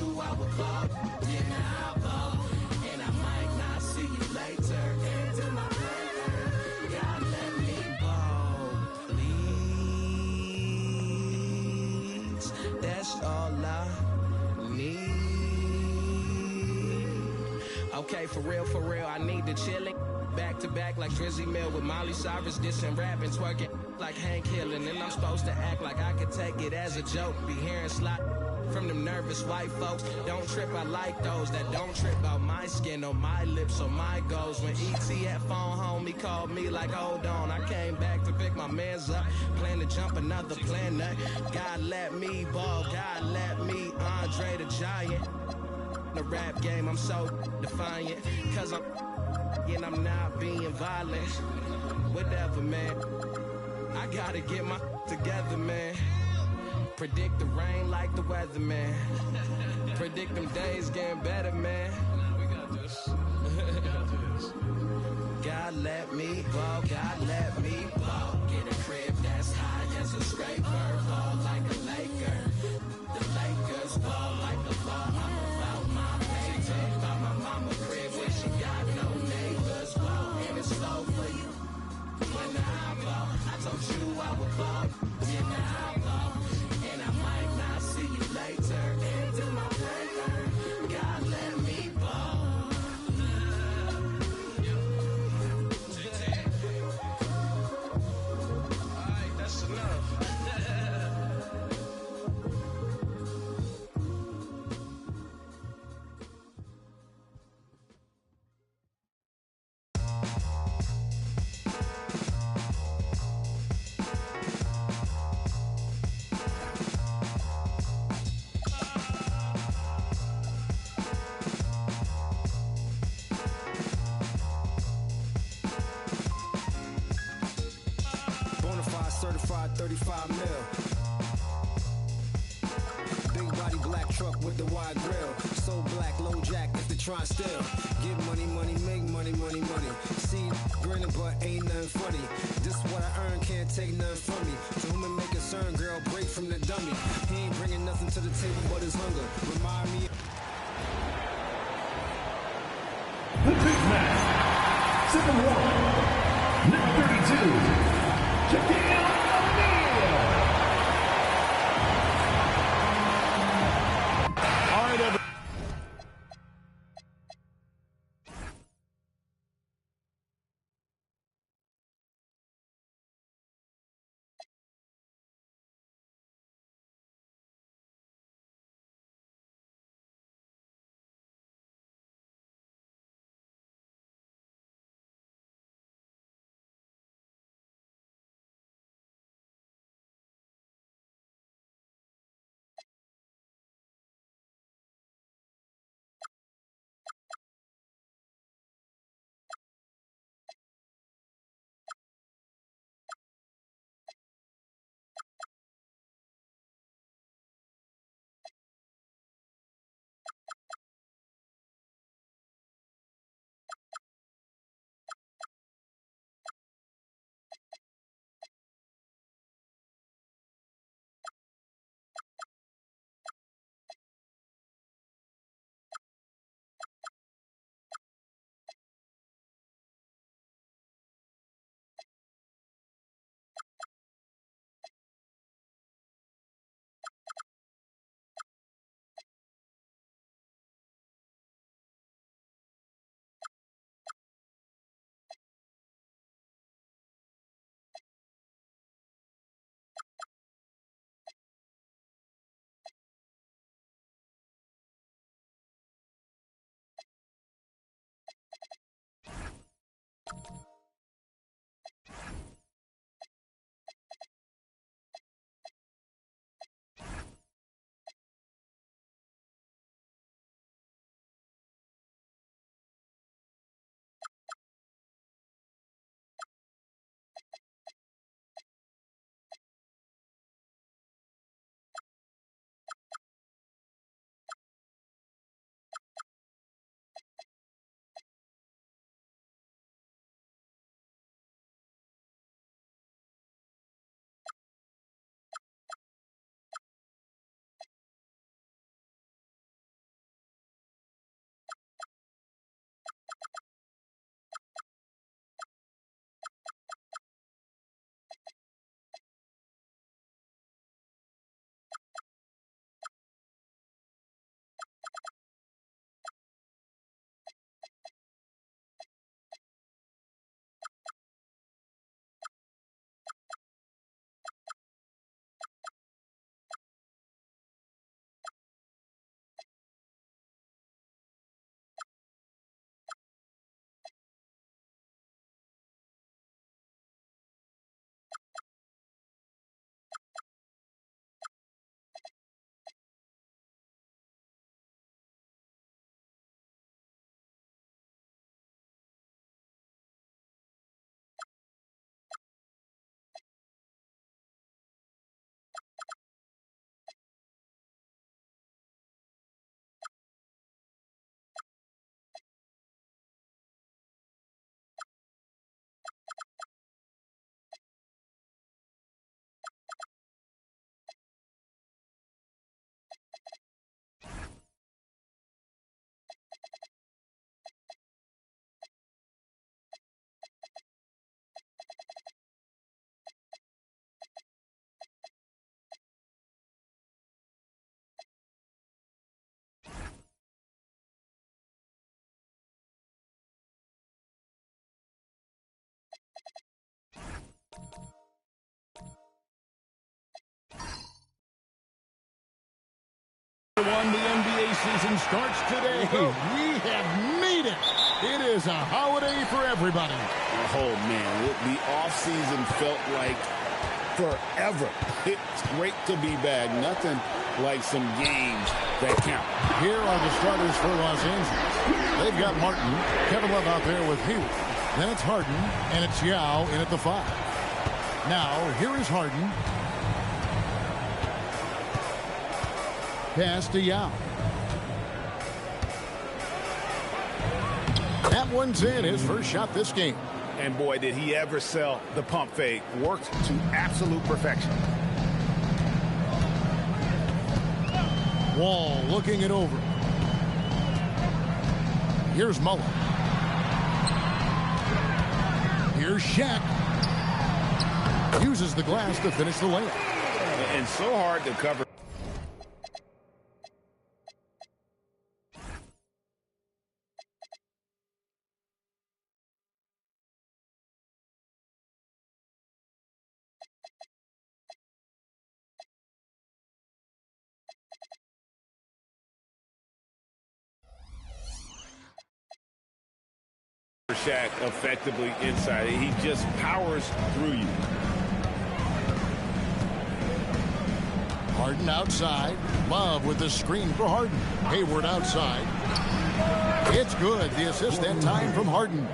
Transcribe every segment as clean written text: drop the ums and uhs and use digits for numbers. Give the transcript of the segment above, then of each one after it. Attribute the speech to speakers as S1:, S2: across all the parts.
S1: you I would ball. Yeah, now I ball. And I might not see you later. Into my prayer. God, let me ball, please. That's all I need. Okay, for real, I need the chillin'. Back to back like Drizzy Mill with Molly Cyrus dissing, rapping, twerking like Hank Hill. And then I'm supposed to act like I could take it as a joke. Be hearing slot from them nervous white folks. Don't trip, I like those that don't trip out my skin or my lips or my goals. When E.T. at phone home, he called me like, hold on. I came back to pick my mans up, plan to jump another planet. God let me ball, God let me Andre the Giant. The rap game, I'm so defiant, cause and I'm not being violent. Whatever, man. I gotta get my together, man. Predict the rain like the weather, man. Predict them days getting better, man.
S2: We got this. We got this.
S1: God let me ball, God let me ball. Get a crib that's high as a scraper. Ball like a Laker. The Lakers ball like a ball. I'm about my paper. About my mama crib where she got no neighbors. Ball and it's slow for you. When I ball, I told you I would ball. Yeah, now I ball. And I might not see you later. Into my prayer. God let me ball.
S2: Alright, that's enough.
S3: Bonafide certified 35 mil. Big body black truck with the wide grill. So black, low jack if they try still. Get money, make money. See, grinning but ain't nothing funny. This what I earn, can't take nothing from me. To whom it may concern, girl, break from the dummy. He ain't bringing nothing to the table but his hunger. Remind me.
S4: The big man, 7'1", number 32, Shaquille
S5: Everyone, the NBA season starts today. We have made it. It is a holiday for everybody.
S6: Oh, man, the offseason felt like forever. It's great to be back. Nothing like some games that count.
S5: Here are the starters for Los Angeles. They've got Martin, Kevin Love out there with Hughes. Then it's Harden, and it's Yao in at the 5. Now, here is Harden. Pass to Yao. That one's in, his first shot this game.
S6: And boy, did he ever sell the pump fake. Worked to absolute perfection.
S5: Wall looking it over. Here's Mullen. Here's Shaq. Uses the glass to finish the layup.
S6: And so hard to cover. Shaq effectively inside. He just powers through you.
S5: Harden outside. Love with the screen for Harden. Hayward outside. It's good. The assist that time from Harden.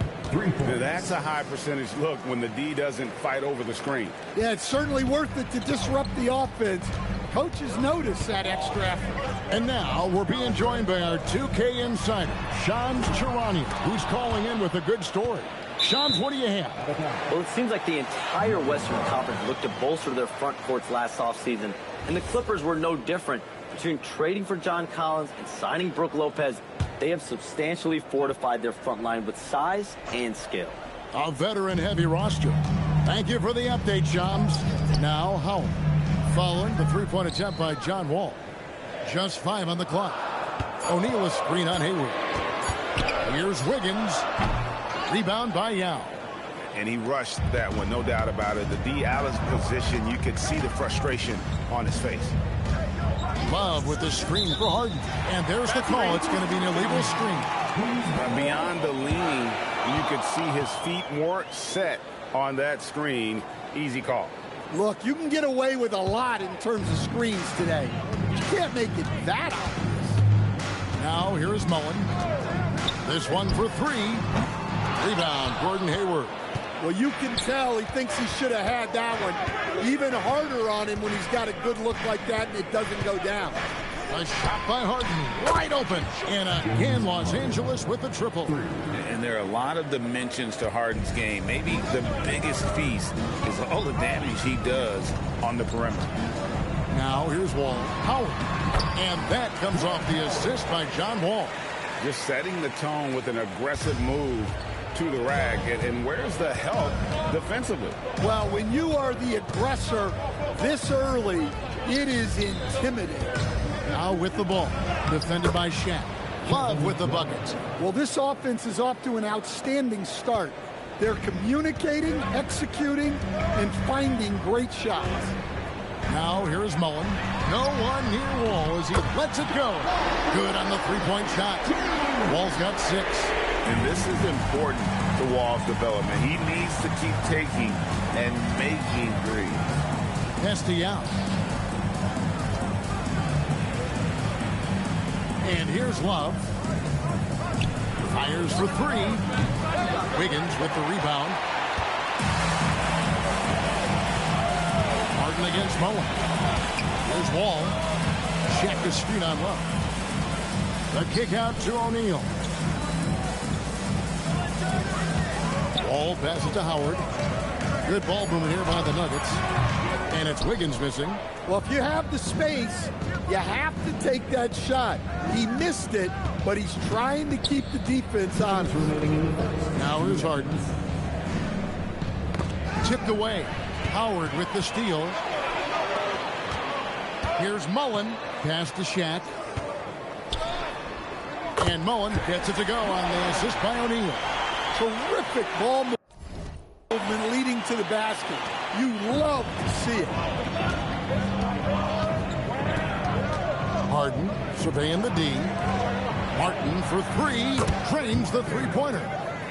S6: That's a high percentage look when the D doesn't fight over the screen.
S7: Yeah, it's certainly worth it to disrupt the offense. Coaches notice that extra effort.
S5: And now we're being joined by our 2K insider, Shams Charania, who's calling in with a good story. Shams, what do you have?
S8: Well, it seems like the entire Western Conference looked to bolster their front courts last offseason, and the Clippers were no different. Between trading for John Collins and signing Brook Lopez, they have substantially fortified their front line with size and skill.
S5: A veteran-heavy roster. Thank you for the update, Shams. Now, Howard. Following the three-point attempt by John Wall. Just 5 on the clock. O'Neal a screen on Hayward. Here's Wiggins. Rebound by Yao.
S6: And he rushed that one, no doubt about it. The D out of position, you could see the frustration on his face.
S5: Love with the screen for Harden. And there's the call. It's going to be an illegal screen.
S6: Beyond the leaning, you could see his feet more set on that screen. Easy call.
S7: Look, you can get away with a lot in terms of screens today. You can't make it that obvious.
S5: Now here's Mullen. This one for 3. Rebound, Gordon Hayward.
S7: Well, you can tell he thinks he should have had that one. Even harder on him when he's got a good look like that and it doesn't go down.
S5: A shot by Harden, wide open. And again, Los Angeles with the triple.
S6: And there are a lot of dimensions to Harden's game. Maybe the biggest feast is all the damage he does on the perimeter.
S5: Now here's Wall. Howard. And that comes off the assist by John Wall.
S6: Just setting the tone with an aggressive move to the rack. And where's the help defensively?
S7: Well, when you are the aggressor this early, it is intimidating.
S5: Now with the ball. Defended by Shaq. Love with the buckets.
S7: Well, this offense is off to an outstanding start. They're communicating, executing, and finding great shots.
S5: Now here's Mullen. No one near Wall as he lets it go. Good on the three-point shot. Wall's got 6.
S6: And this is important to Wall's development. He needs to keep taking and making threes.
S5: Yao. And here's Love. Fires for 3. Wiggins with the rebound. Harden against Mullen. There's Wall. Check the screen on Love. The kick out to O'Neal. Wall passes to Howard. Good ball movement here by the Nuggets. And it's Wiggins missing.
S7: Well, if you have the space, you have to take that shot. He missed it, but he's trying to keep the defense on him.
S5: Now here's Harden. Tipped away. Howard with the steal. Here's Mullen. Pass to Shaq. And Mullen gets it to go on the assist by O'Neal.
S7: Terrific ball movement leading to the basket. You love to see it.
S5: Harden surveying the D. Martin for three, drains the three-pointer.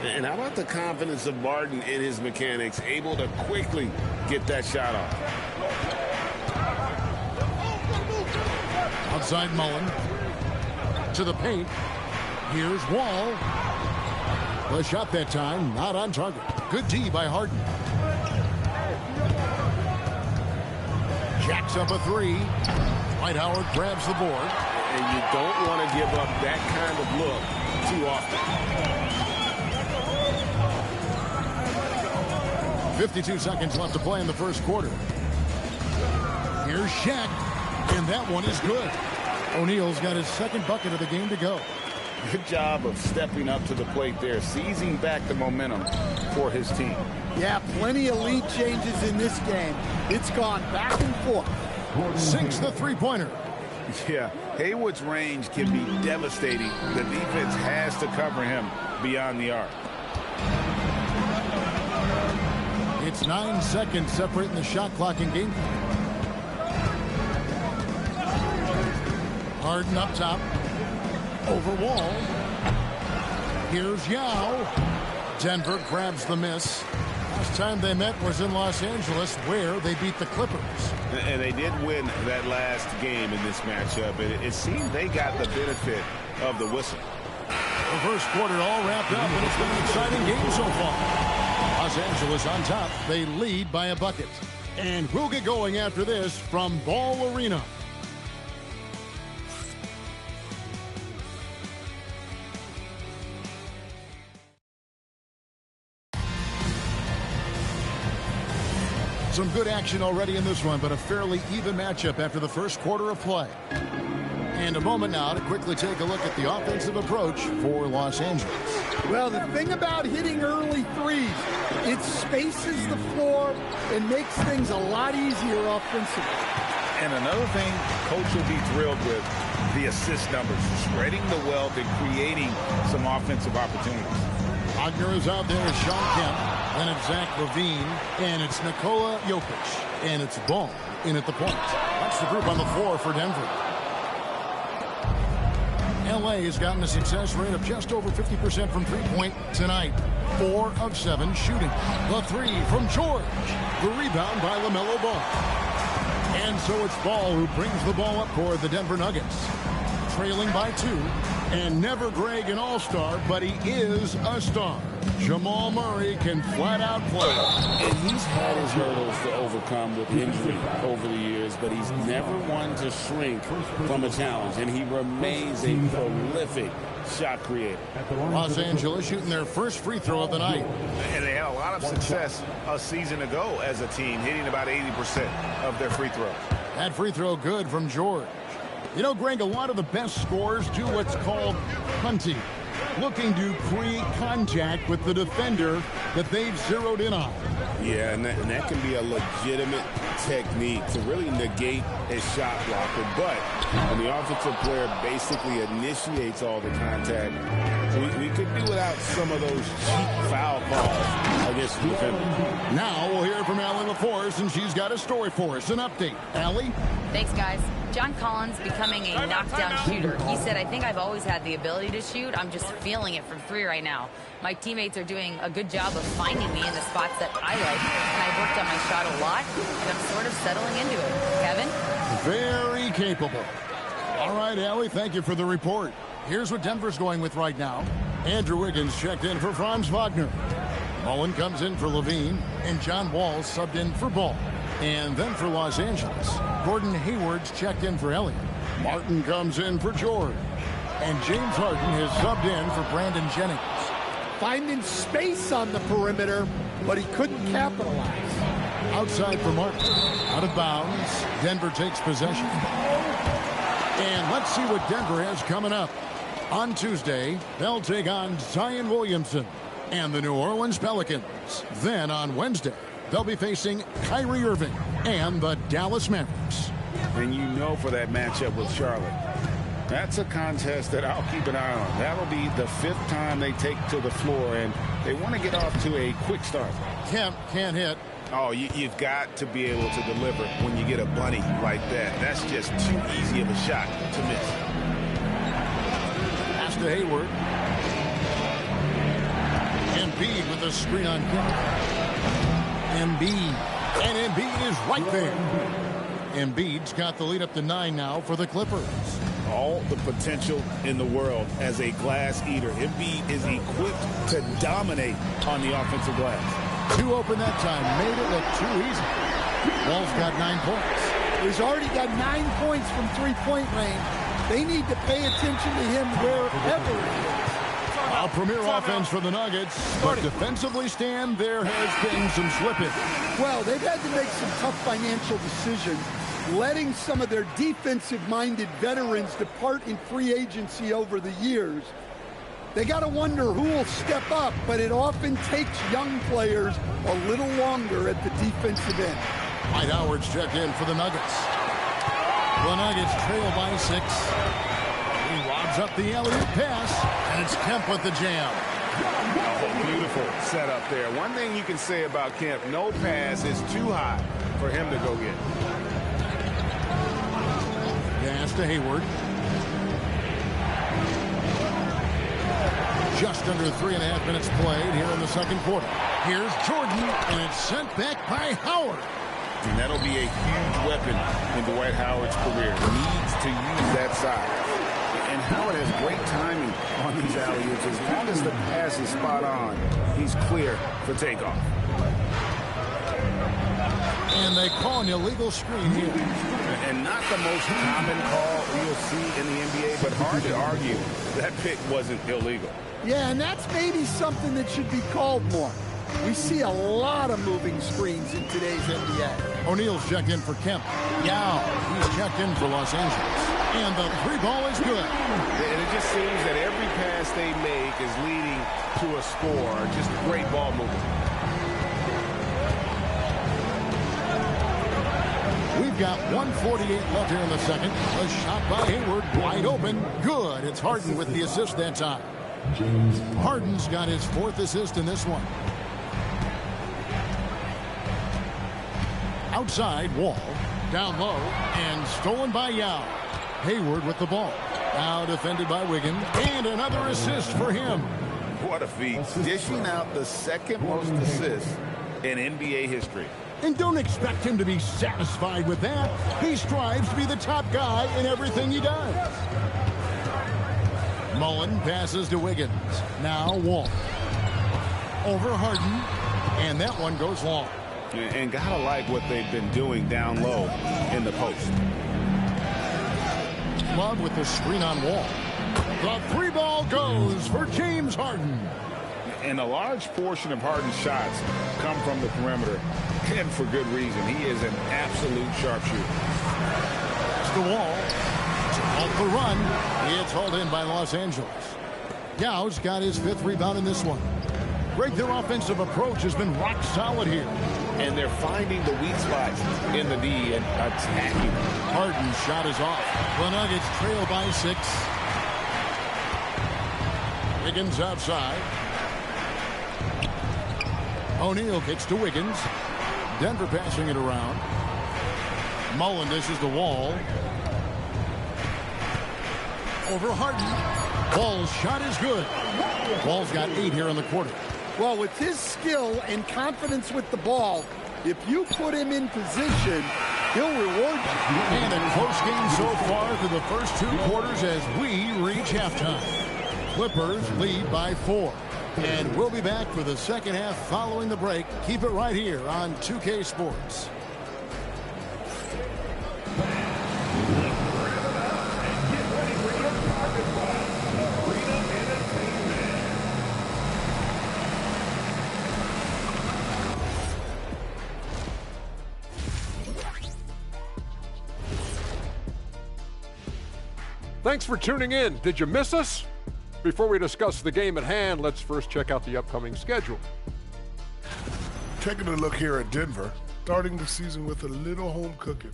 S6: And how about the confidence of Martin in his mechanics, able to quickly get that shot off.
S5: Outside Mullen to the paint. Here's Wall. The shot that time, not on target. Good D by Harden. Jacks up a three. Dwight Howard grabs the board.
S6: And you don't want to give up that kind of look too often.
S5: 52 seconds left to play in the first quarter. Here's Shaq, and that one is good. O'Neal's got his second bucket of the game to go.
S6: Good job of stepping up to the plate there, seizing back the momentum for his team.
S7: Yeah, plenty of lead changes in this game. It's gone back and forth.
S5: Sinks the three-pointer.
S6: Yeah, Haywood's range can be devastating. The defense has to cover him beyond the arc.
S5: It's 9 seconds separating the shot clock and game. Harden up top. Over Wall. Here's Yao. Denver grabs the miss. Last time they met was in Los Angeles, where they beat the Clippers.
S6: And they did win that last game in this matchup. It seemed they got the benefit of the whistle.
S5: The first quarter all wrapped up, and it's been an exciting game so far. Los Angeles on top. They lead by a bucket. And we'll get going after this from Ball Arena. Some good action already in this one, but a fairly even matchup after the first quarter of play. And a moment now to quickly take a look at the offensive approach for Los Angeles.
S7: Well, the thing about hitting early threes, it spaces the floor and makes things a lot easier offensively.
S6: And another thing, Coach will be thrilled with the assist numbers, spreading the wealth and creating some offensive opportunities.
S5: Wagner is out there with Sean Kemp, then it's Zach LaVine, and it's Nikola Jokic, and it's Ball in at the point. That's the group on the floor for Denver. LA has gotten a success rate of just over 50% from three-point tonight. 4 of 7 shooting. The three from George. The rebound by LaMelo Ball. And so it's Ball who brings the ball up for the Denver Nuggets. Trailing by 2. And never Greg an all-star, but he is a star. Jamal Murray can flat out play.
S6: And he's had his hurdles to overcome with injury over the years, but he's never one to shrink from a challenge, and he remains a prolific shot creator.
S5: Los Angeles shooting their first free throw of the night.
S9: And they had a lot of success a season ago as a team, hitting about 80% of their free throws.
S5: That free throw good from George. You know, Greg, a lot of the best scorers do what's called hunting, looking to create contact with the defender that they've zeroed in on.
S6: Yeah, and that can be a legitimate technique to really negate a shot blocker. But when the offensive player basically initiates all the contact, we could do without some of those cheap foul calls against the defender.
S5: Now we'll hear from Allie LaForce, and she's got a story for us. An update. Allie?
S10: Thanks, guys. John Collins becoming a knockdown shooter. He said, I think I've always had the ability to shoot. I'm just feeling it from 3 right now. My teammates are doing a good job of finding me in the spots that I like, and I've worked on my shot a lot, and I'm sort of settling into it. Kevin?
S5: Very capable. All right, Allie, thank you for the report. Here's what Denver's going with right now. Andrew Wiggins checked in for Franz Wagner. Mullen comes in for Levine, and John Wall subbed in for Ball. And then for Los Angeles, Gordon Hayward's checked in for Elliott. Martin comes in for George. And James Harden has subbed in for Brandon Jennings.
S7: Finding space on the perimeter, but he couldn't capitalize.
S5: Outside for Martin. Out of bounds. Denver takes possession. And let's see what Denver has coming up. On Tuesday, they'll take on Zion Williamson and the New Orleans Pelicans. Then on Wednesday, they'll be facing Kyrie Irving and the Dallas Mavericks.
S6: And you know, for that matchup with Charlotte, that's a contest that I'll keep an eye on. That'll be the 5th time they take to the floor, and they want to get off to a quick start.
S5: Kemp can't hit.
S9: Oh, you've got to be able to deliver when you get a bunny like that. That's just too easy of a shot to miss.
S5: Pass to Hayward. Embiid with a screen on Kemp. Embiid. And Embiid is right there. Embiid's got the lead up to 9 now for the Clippers.
S6: All the potential in the world as a glass eater. Embiid is equipped to dominate on the offensive glass.
S5: 2 open that time. Made it look too easy. Wall's got 9 points.
S7: He's already got 9 points from three-point range. They need to pay attention to him wherever he is.
S5: A premier offense for the Nuggets, but defensively, Stan, there has been some slippage.
S7: Well, they've had to make some tough financial decisions, letting some of their defensive-minded veterans depart in free agency over the years. They got to wonder who will step up, but it often takes young players a little longer at the defensive end.
S5: Dwight Howard's checked in for the Nuggets. The Nuggets trail by 6. He lobs up the alley-oop pass, and it's Kemp with the jam.
S9: Oh, beautiful setup there. One thing you can say about Kemp, no pass is too high for him to go get.
S5: Pass to Hayward. Just under 3.5 minutes played here in the second quarter. Here's Jordan, and it's sent back by Howard.
S6: And that'll be a huge weapon in Dwight Howard's career. Needs to use that side. And Howard has great timing on these alley-oops. As long as the pass is spot on, he's clear for takeoff.
S5: And they call an illegal screen here.
S6: And not the most common call you'll see in the NBA, but hard to argue that pick wasn't illegal.
S7: Yeah, and that's maybe something that should be called more. We see a lot of moving screens in today's NBA.
S5: O'Neal's checked in for Kemp. Yao, he's checked in for Los Angeles. And the 3 ball is good.
S9: And it just seems that every pass they make is leading to a score. Just great ball movement.
S5: We've got 1:48 left here in the second. A shot by Hayward, wide open. Good. It's Harden with the assist that time. Harden's got his 4th assist in this one. Outside, Wall. Down low, and stolen by Yao. Hayward with the ball. Now defended by Wiggins. And another assist for him.
S6: What a feat. Dishing out the second most assists in NBA history.
S5: And don't expect him to be satisfied with that. He strives to be the top guy in everything he does. Mullen passes to Wiggins. Now Wall. Over Harden. And that one goes long.
S6: And gotta like what they've been doing down low in the post.
S5: Love with the screen on Wall. The 3 ball goes for James Harden.
S6: And a large portion of Harden's shots come from the perimeter. And for good reason. He is an absolute sharpshooter.
S5: It's the Wall. To halt the run. It's hauled in by Los Angeles. Yao's got his 5th rebound in this one. Greg, their offensive approach has been rock solid here.
S6: And they're finding the weak spots in the D and attacking.
S5: Harden's shot is off. The Nuggets trail by 6. Wiggins outside. O'Neal kicks to Wiggins. Denver passing it around. Mullen dishes the Wall. Over Harden. Wall's shot is good. Wall's got 8 here in the quarter.
S7: Well, with his skill and confidence with the ball, if you put him in position, he'll reward you.
S5: And a close game so far through the first 2 quarters as we reach halftime. Clippers lead by 4. And we'll be back for the second half following the break. Keep it right here on 2K Sports.
S11: Thanks for tuning in. Did you miss us? Before we discuss the game at hand, let's first check out the upcoming schedule.
S12: Taking a look here at Denver, starting the season with a little home cooking.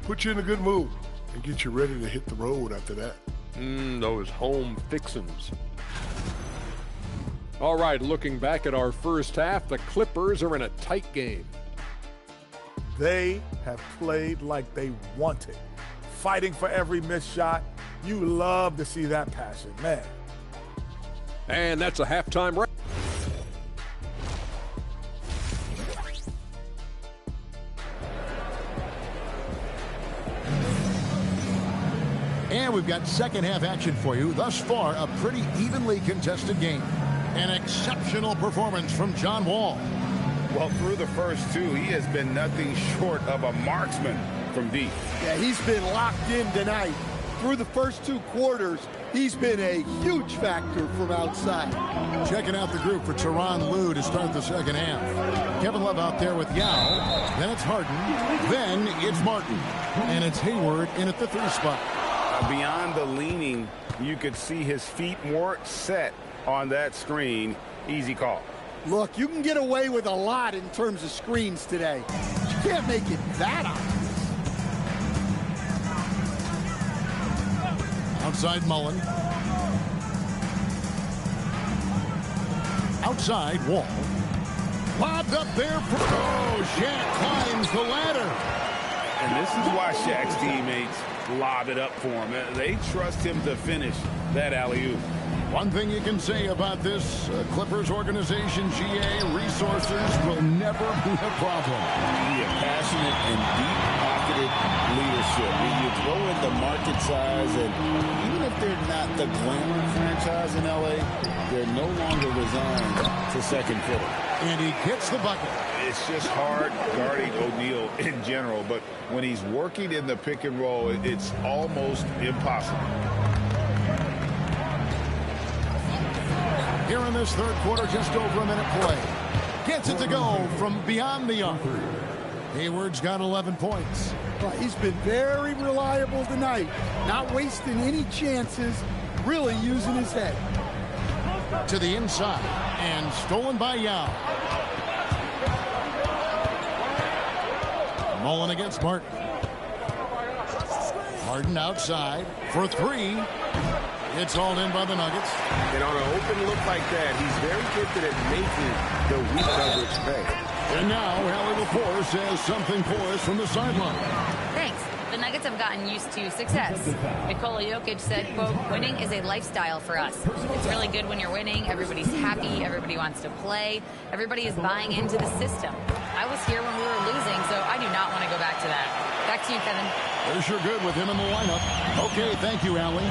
S12: Put you in a good mood and get you ready to hit the road after that.
S11: Those home fixins'. All right, looking back at our first half, the Clippers are in a tight game.
S13: They have played like they want it. Fighting for every missed shot. You love to see that passion, man.
S11: And that's a halftime wrap.
S5: And we've got second half action for you. Thus far, a pretty evenly contested game. An exceptional performance from John Wall.
S6: Well, through the first two, he has been nothing short of a marksman from deep.
S7: Yeah, he's been locked in tonight. Through the first 2 quarters, he's been a huge factor from outside.
S5: Checking out the group for Tyronn Lue to start the second half. Kevin Love out there with Yao. Then it's Harden. Then it's Martin. And it's Hayward in at the 3 spot.
S6: Beyond the leaning, you could see his feet more set on that screen. Easy call.
S7: Look, you can get away with a lot in terms of screens today. You can't make it that obvious.
S5: Outside Mullen. Outside Wall. Lobbed up there. Shaq climbs the ladder.
S6: And this is why Shaq's teammates lob it up for him. They trust him to finish that alley-oop.
S5: One thing you can say about this Clippers organization, GA, resources will never be a problem.
S6: Be a passionate and deep-pocketed leadership. When you throw in the market size, and even if they're not the glamour franchise in LA, they're no longer resigned to second fiddle.
S5: And he gets the bucket.
S6: It's just hard guarding O'Neal in general, but when he's working in the pick and roll, it's almost impossible.
S5: Here in this third quarter, just over a minute play. Gets it to go from beyond the arc. Hayward's got 11 points.
S7: Well, he's been very reliable tonight. Not wasting any chances, really using his head.
S5: To the inside, and stolen by Yao. Mullen against Martin. Harden outside for 3. It's hauled in by the Nuggets.
S6: And on an open look like that, he's very gifted at making the weak coverage pay.
S5: And now, Hallie Lepore says something for us from the sideline.
S10: Thanks. The Nuggets have gotten used to success. Nikola Jokic said, quote, winning is a lifestyle for us. It's really good when you're winning. Everybody's happy. Everybody wants to play. Everybody is buying into the system. I was here when we were losing, so I do not want to go back to that. Back to you, Kevin.
S5: They're sure good with him in the lineup. Okay, thank you, Allie.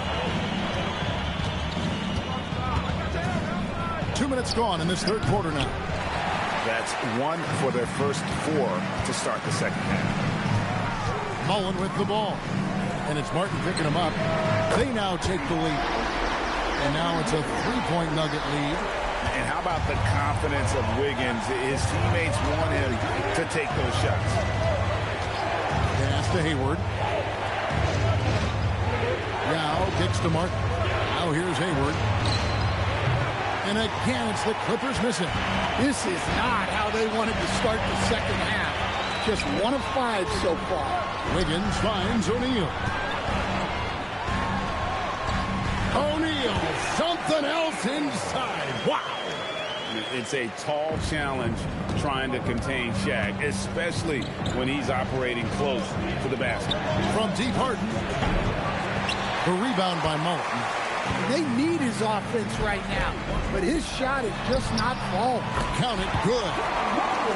S5: 2 minutes gone in this third quarter now.
S6: That's 1 for their first 4 to start the second half.
S5: Mullen with the ball. And it's Martin picking him up. They now take the lead. And now it's a 3-point Nugget lead.
S6: And how about the confidence of Wiggins? His teammates want him to take those shots.
S5: Pass to Hayward. Yao kicks to Martin. Now here's Hayward. And again, it's the Clippers missing.
S7: This is not how they wanted to start the second half. Just 1 of 5 so far.
S5: Wiggins finds O'Neal. O'Neal, something else inside. Wow.
S6: It's a tall challenge trying to contain Shaq, especially when he's operating close to the basket.
S5: From deep Harden. The rebound by Mullen.
S7: They need his offense right now, but his shot is just not falling.
S5: Count it, good.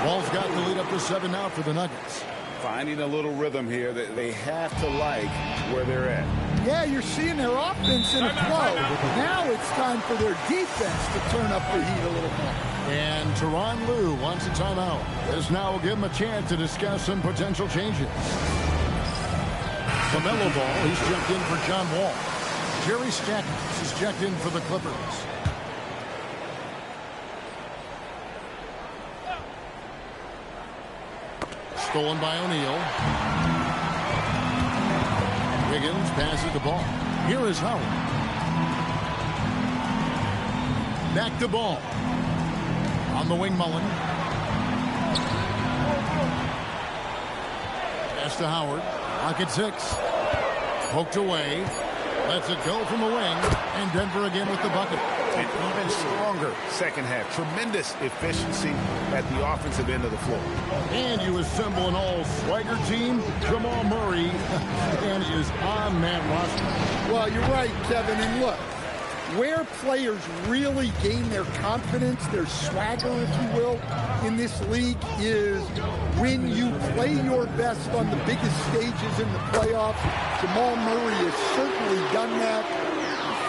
S5: Wall's got the lead up to 7 now for the Nuggets.
S6: Finding a little rhythm here that they have to like where they're at.
S7: Yeah, you're seeing their offense in a flow. Now it's time for their defense to turn up the heat a little more.
S5: And Tyronn Lue wants a timeout. This now will give him a chance to discuss some potential changes. LaMelo Ball, he's checked in for John Wall. Jerry Stackhouse is checked in for the Clippers. Stolen by O'Neal. Wiggins passes the ball. Here is Howard. Back to Ball. On the wing, Mullen. Pass to Howard. Lock at 6. Poked away. Lets it go from the wing, and Denver again with the bucket.
S9: And even stronger second half. Tremendous efficiency at the offensive end of the floor.
S5: And you assemble an all-swagger team. Jamal Murray and is on that roster.
S7: Well, you're right, Kevin. And look, where players really gain their confidence, their swagger, if you will, in this league is when you play your best on the biggest stages in the playoffs. Jamal Murray has certainly done that.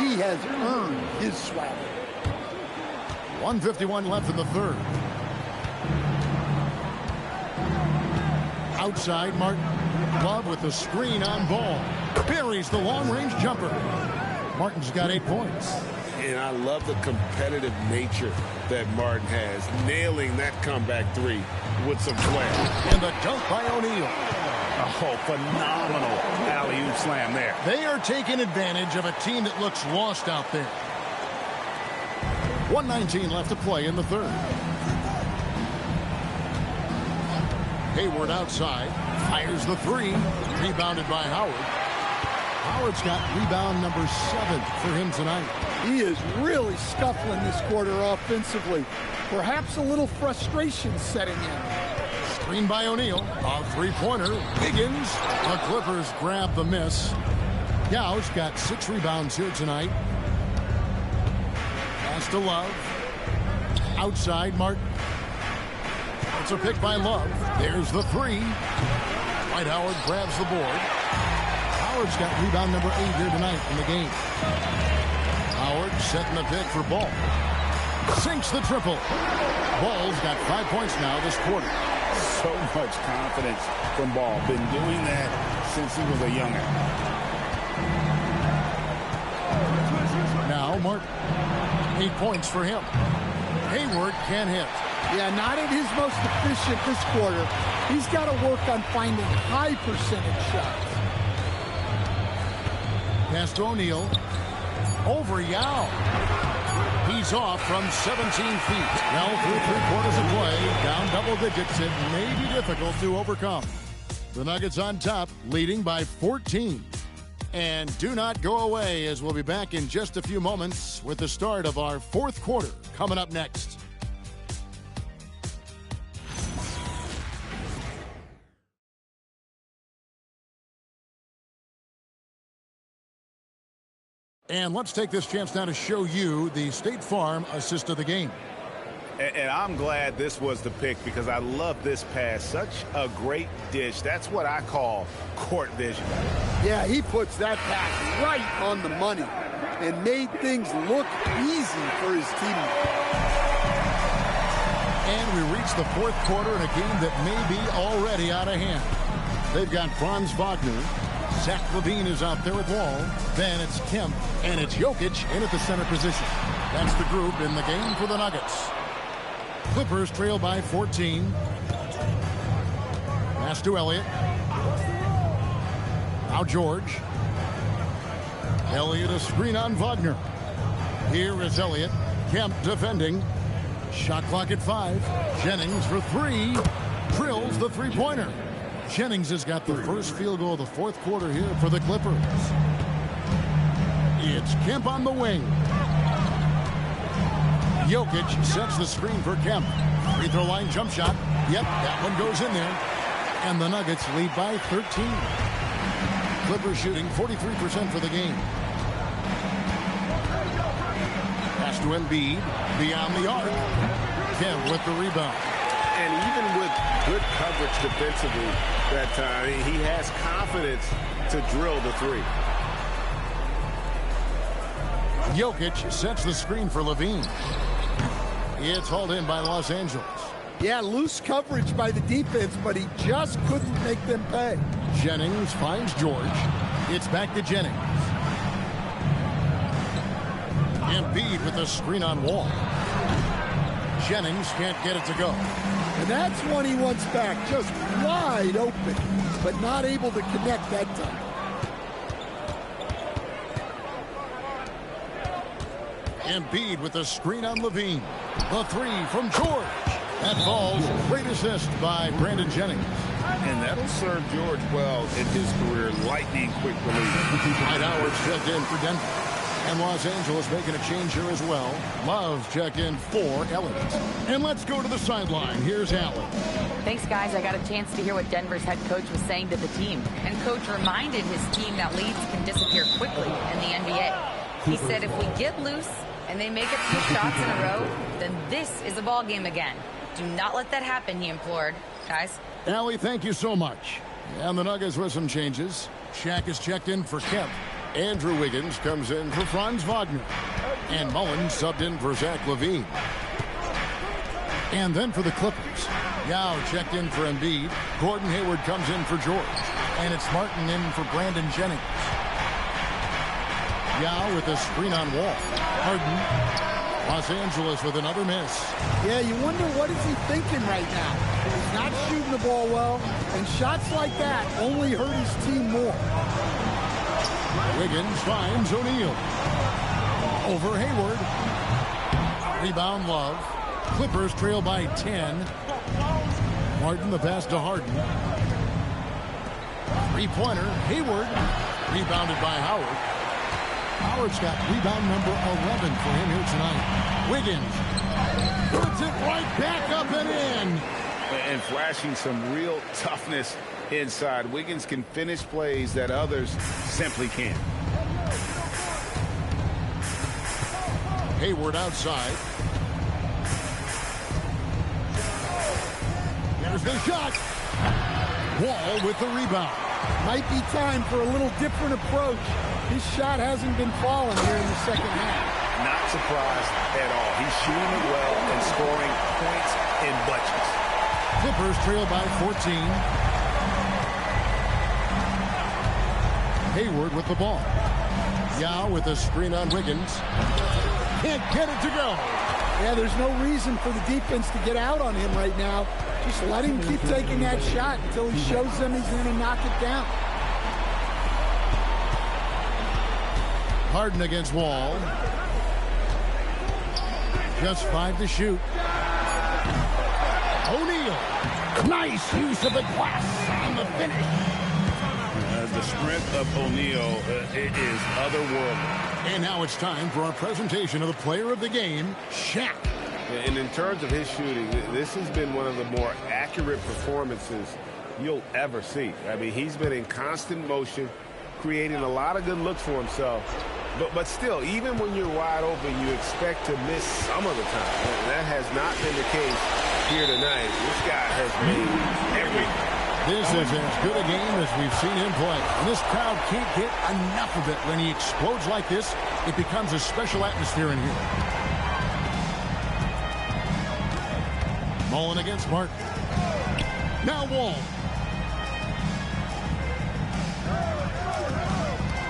S7: He has earned his swagger.
S5: 1:51 left in the third. Outside, Martin. Love with the screen on ball. Buries the long-range jumper. Martin's got 8 points.
S6: And I love the competitive nature that Martin has, nailing that comeback three with some flair.
S5: And the dunk by O'Neal.
S9: Oh, phenomenal alley-oop slam there.
S5: They are taking advantage of a team that looks lost out there. 1:19 left to play in the third. Hayward outside, fires the three, rebounded by Howard. Howard's got rebound number 7 for him tonight.
S7: He is really scuffling this quarter offensively. Perhaps a little frustration setting in.
S5: Screen by O'Neal. A three-pointer. Higgins. The Clippers grab the miss. Yau's got 6 rebounds here tonight. Pass to Love. Outside, Martin. It's a pick by Love. There's the three. Dwight Howard grabs the board. Howard's got rebound number 8 here tonight in the game. Howard setting the pick for Ball. Sinks the triple. Ball's got 5 points now this quarter.
S9: So much confidence from Ball. Been doing that since he was a youngin'.
S5: Now Martin. 8 points for him. Hayward can't hit.
S7: Yeah, not at his most efficient this quarter. He's got to work on finding high percentage shots.
S5: Pass to O'Neal. Over Yao. He's off from 17 feet. Now through 3/4 of play. Down double digits. It may be difficult to overcome. The Nuggets on top, leading by 14. And do not go away, as we'll be back in just a few moments with the start of our fourth quarter coming up next. And let's take this chance now to show you the State Farm assist of the game.
S9: And I'm glad this was the pick because I love this pass. Such a great dish. That's what I call court vision.
S7: Yeah, he puts that pass right on the money and made things look easy for his teammates.
S5: And we reach the fourth quarter in a game that may be already out of hand. They've got Franz Wagner. Zach LaVine is out there with Wall. Then it's Kemp, and it's Jokic in at the center position. That's the group in the game for the Nuggets. Clippers trail by 14. Pass to Elliott. Now George. Elliott a screen on Wagner. Here is Elliott. Kemp defending. Shot clock at 5. Jennings for 3. Drills the three-pointer. Jennings has got the first field goal of the fourth quarter here for the Clippers. It's Kemp on the wing. Jokic sets the screen for Kemp. Free throw line jump shot. Yep, that one goes in there. And the Nuggets lead by 13. Clippers shooting 43% for the game. Pass to Embiid. Beyond the arc. Kemp with the rebound.
S6: And even with good coverage defensively that time, he has confidence to drill the three.
S5: Jokic sets the screen for LaVine. It's hauled in by Los Angeles.
S7: Yeah, loose coverage by the defense, but he just couldn't make them pay.
S5: Jennings finds George. It's back to Jennings. Embiid with the screen on Wall. Jennings can't get it to go.
S7: And that's one he wants back, just wide open, but not able to connect that time.
S5: Embiid with the screen on LaVine. The three from George. That falls. Great assist by Brandon Jennings.
S6: And that'll serve George well in his career. Lightning quick release.
S5: Dwight Howard's checked in for Denver. And Los Angeles making a change here as well. Love's checked in for Elliott. And let's go to the sideline. Here's Allen.
S10: Thanks, guys. I got a chance to hear what Denver's head coach was saying to the team. And coach reminded his team that leads can disappear quickly in the NBA. He said if we get loose and they make a few shots in a row, then this is a ball game again. Do not let that happen, he implored. Guys.
S5: Allie, thank you so much. And the Nuggets with some changes. Shaq is checked in for Kemp. Andrew Wiggins comes in for Franz Wagner. And Mullen subbed in for Zach LaVine. And then for the Clippers, Yao checked in for Embiid. Gordon Hayward comes in for George. And it's Martin in for Brandon Jennings. Yao with a screen on Wall. Harden. Los Angeles with another miss.
S7: Yeah, you wonder what is he thinking right now. He's not shooting the ball well, and shots like that only hurt his team more.
S5: Wiggins finds O'Neal. Over Hayward. Rebound Love. Clippers trail by 10. Martin the pass to Harden. Three-pointer. Hayward. Rebounded by Howard. Howard's got rebound number 11 for him here tonight. Wiggins puts it right back up and in.
S6: And flashing some real toughness inside. Wiggins can finish plays that others simply can't.
S5: Hayward outside. There's the shot. Wall with the rebound.
S7: Might be time for a little different approach. His shot hasn't been falling here in the second half.
S6: Not surprised at all. He's shooting it well and scoring points in bunches.
S5: Clippers trail by 14. Hayward with the ball. Yao with a screen on Wiggins. Can't get it to go.
S7: Yeah, there's no reason for the defense to get out on him right now. Just let him keep taking that shot until he shows them he's going to knock it down.
S5: Harden against Wall. Just 5 to shoot. O'Neal. Nice use of the glass on the finish.
S6: The strength of O'Neal it is otherworldly.
S5: And now it's time for our presentation of the player of the game, Shaq.
S6: And in terms of his shooting, this has been one of the more accurate performances you'll ever see. I mean, he's been in constant motion, creating a lot of good looks for himself. But still, even when you're wide open, you expect to miss some of the time. And that has not been the case here tonight. This guy has made everything.
S5: This is as good a game as we've seen him play. And this crowd can't get enough of it. When he explodes like this, it becomes a special atmosphere in here. Mullen against Martin. Now Wall.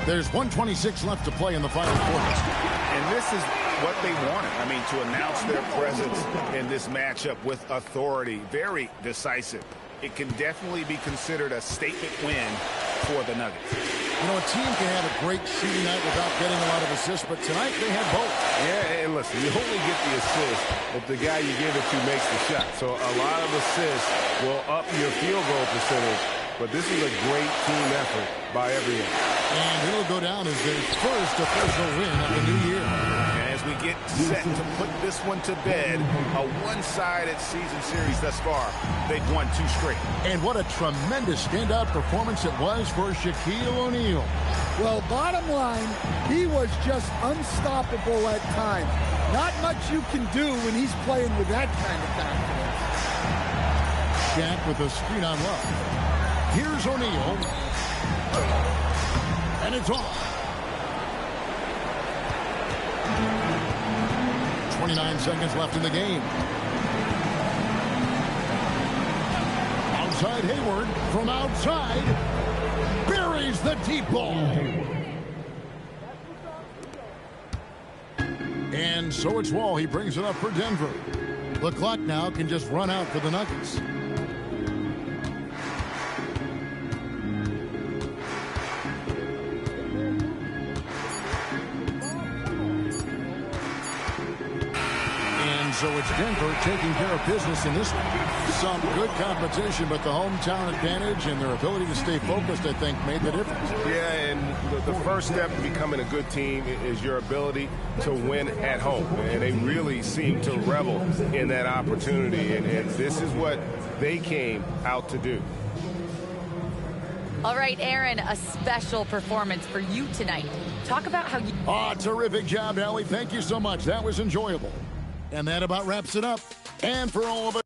S5: There's 1:26 left to play in the final quarter.
S6: And this is what they wanted. I mean, to announce their presence in this matchup with authority. Very decisive. It can definitely be considered a statement win for the Nuggets.
S5: You know, a team can have a great shooting night without getting a lot of assists, but tonight they had both.
S6: Yeah, and listen, you only get the assist if the guy you give it to makes the shot. So a lot of assists will up your field goal percentage, but this is a great team effort by everyone.
S5: And it'll go down as their first official win of the new year.
S6: And as we get set to put this one to bed, a one-sided season series thus far, they've won 2 straight.
S5: And what a tremendous standout performance it was for Shaquille O'Neal.
S7: Well, bottom line, he was just unstoppable at times. Not much you can do when he's playing with that kind of confidence.
S5: Shaq with a screen on Love. Here's O'Neal. And it's off. 29 seconds left in the game. Outside Hayward from outside. Buries the deep ball. And so it's Wall. He brings it up for Denver. The clock now can just run out for the Nuggets. so it's Denver taking care of business in this one. Some good competition, but the hometown advantage and their ability to stay focused, I think, made the difference.
S6: Yeah, and the first step to becoming a good team is your ability to win at home. And they really seem to revel in that opportunity, and this is what they came out to do.
S10: All right, Aaron, a special performance for you tonight. Talk about how you...
S5: Terrific job, Allie. Thank you so much. That was enjoyable. And that about wraps it up. And for all of us...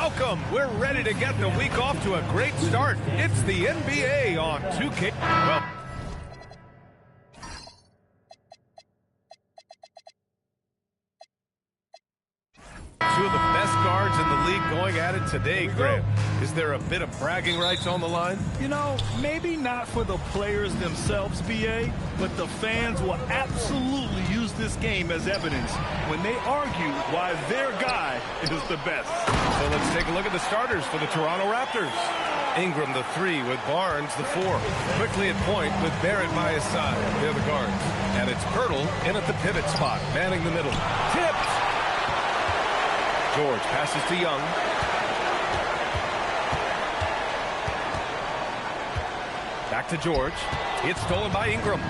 S14: Welcome. We're ready to get the week off to a great start. It's the NBA on 2K. Well, two of the best guards in the league going at it today, Grant. Is there a bit of bragging rights on the line?
S15: You know, maybe not for the players themselves, BA, but the fans will absolutely use this game as evidence when they argue why their guy is the best.
S14: So let's take a look at the starters for the Toronto Raptors. Ingram, the 3, with Barnes, the 4. Quickly at point with Barrett by his side. They're the guards. And it's Pirtle in at the pivot spot, manning the middle. Tipped! George passes to Young. Back to George. It's stolen by Ingram.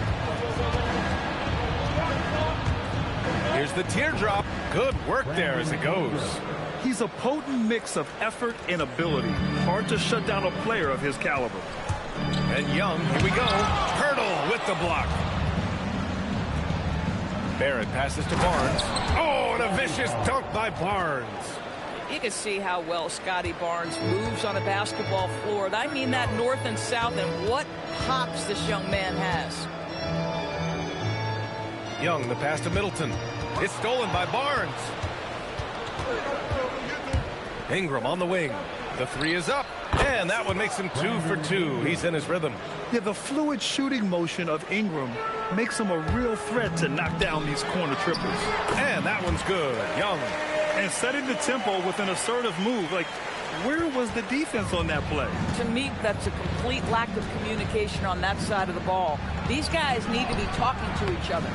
S14: Here's the teardrop. Good work there as it goes.
S15: He's a potent mix of effort and ability. Hard to shut down a player of his caliber.
S14: And Young, here we go. Pirtle with the block. Barrett passes to Barnes. Oh, and a vicious dunk by Barnes.
S16: You can see how well Scotty Barnes moves on a basketball floor. I mean that north and south, and what hops this young man has.
S14: Young, the pass to Middleton. It's stolen by Barnes. Ingram on the wing. The 3 is up. And that one makes him 2 for 2. He's in his rhythm.
S15: Yeah, the fluid shooting motion of Ingram makes him a real threat to knock down these corner triples.
S14: And that one's good. Young.
S15: And setting the tempo with an assertive move. Like, where was the defense on that play?
S16: To me, that's a complete lack of communication on that side of the ball. These guys need to be talking to each other.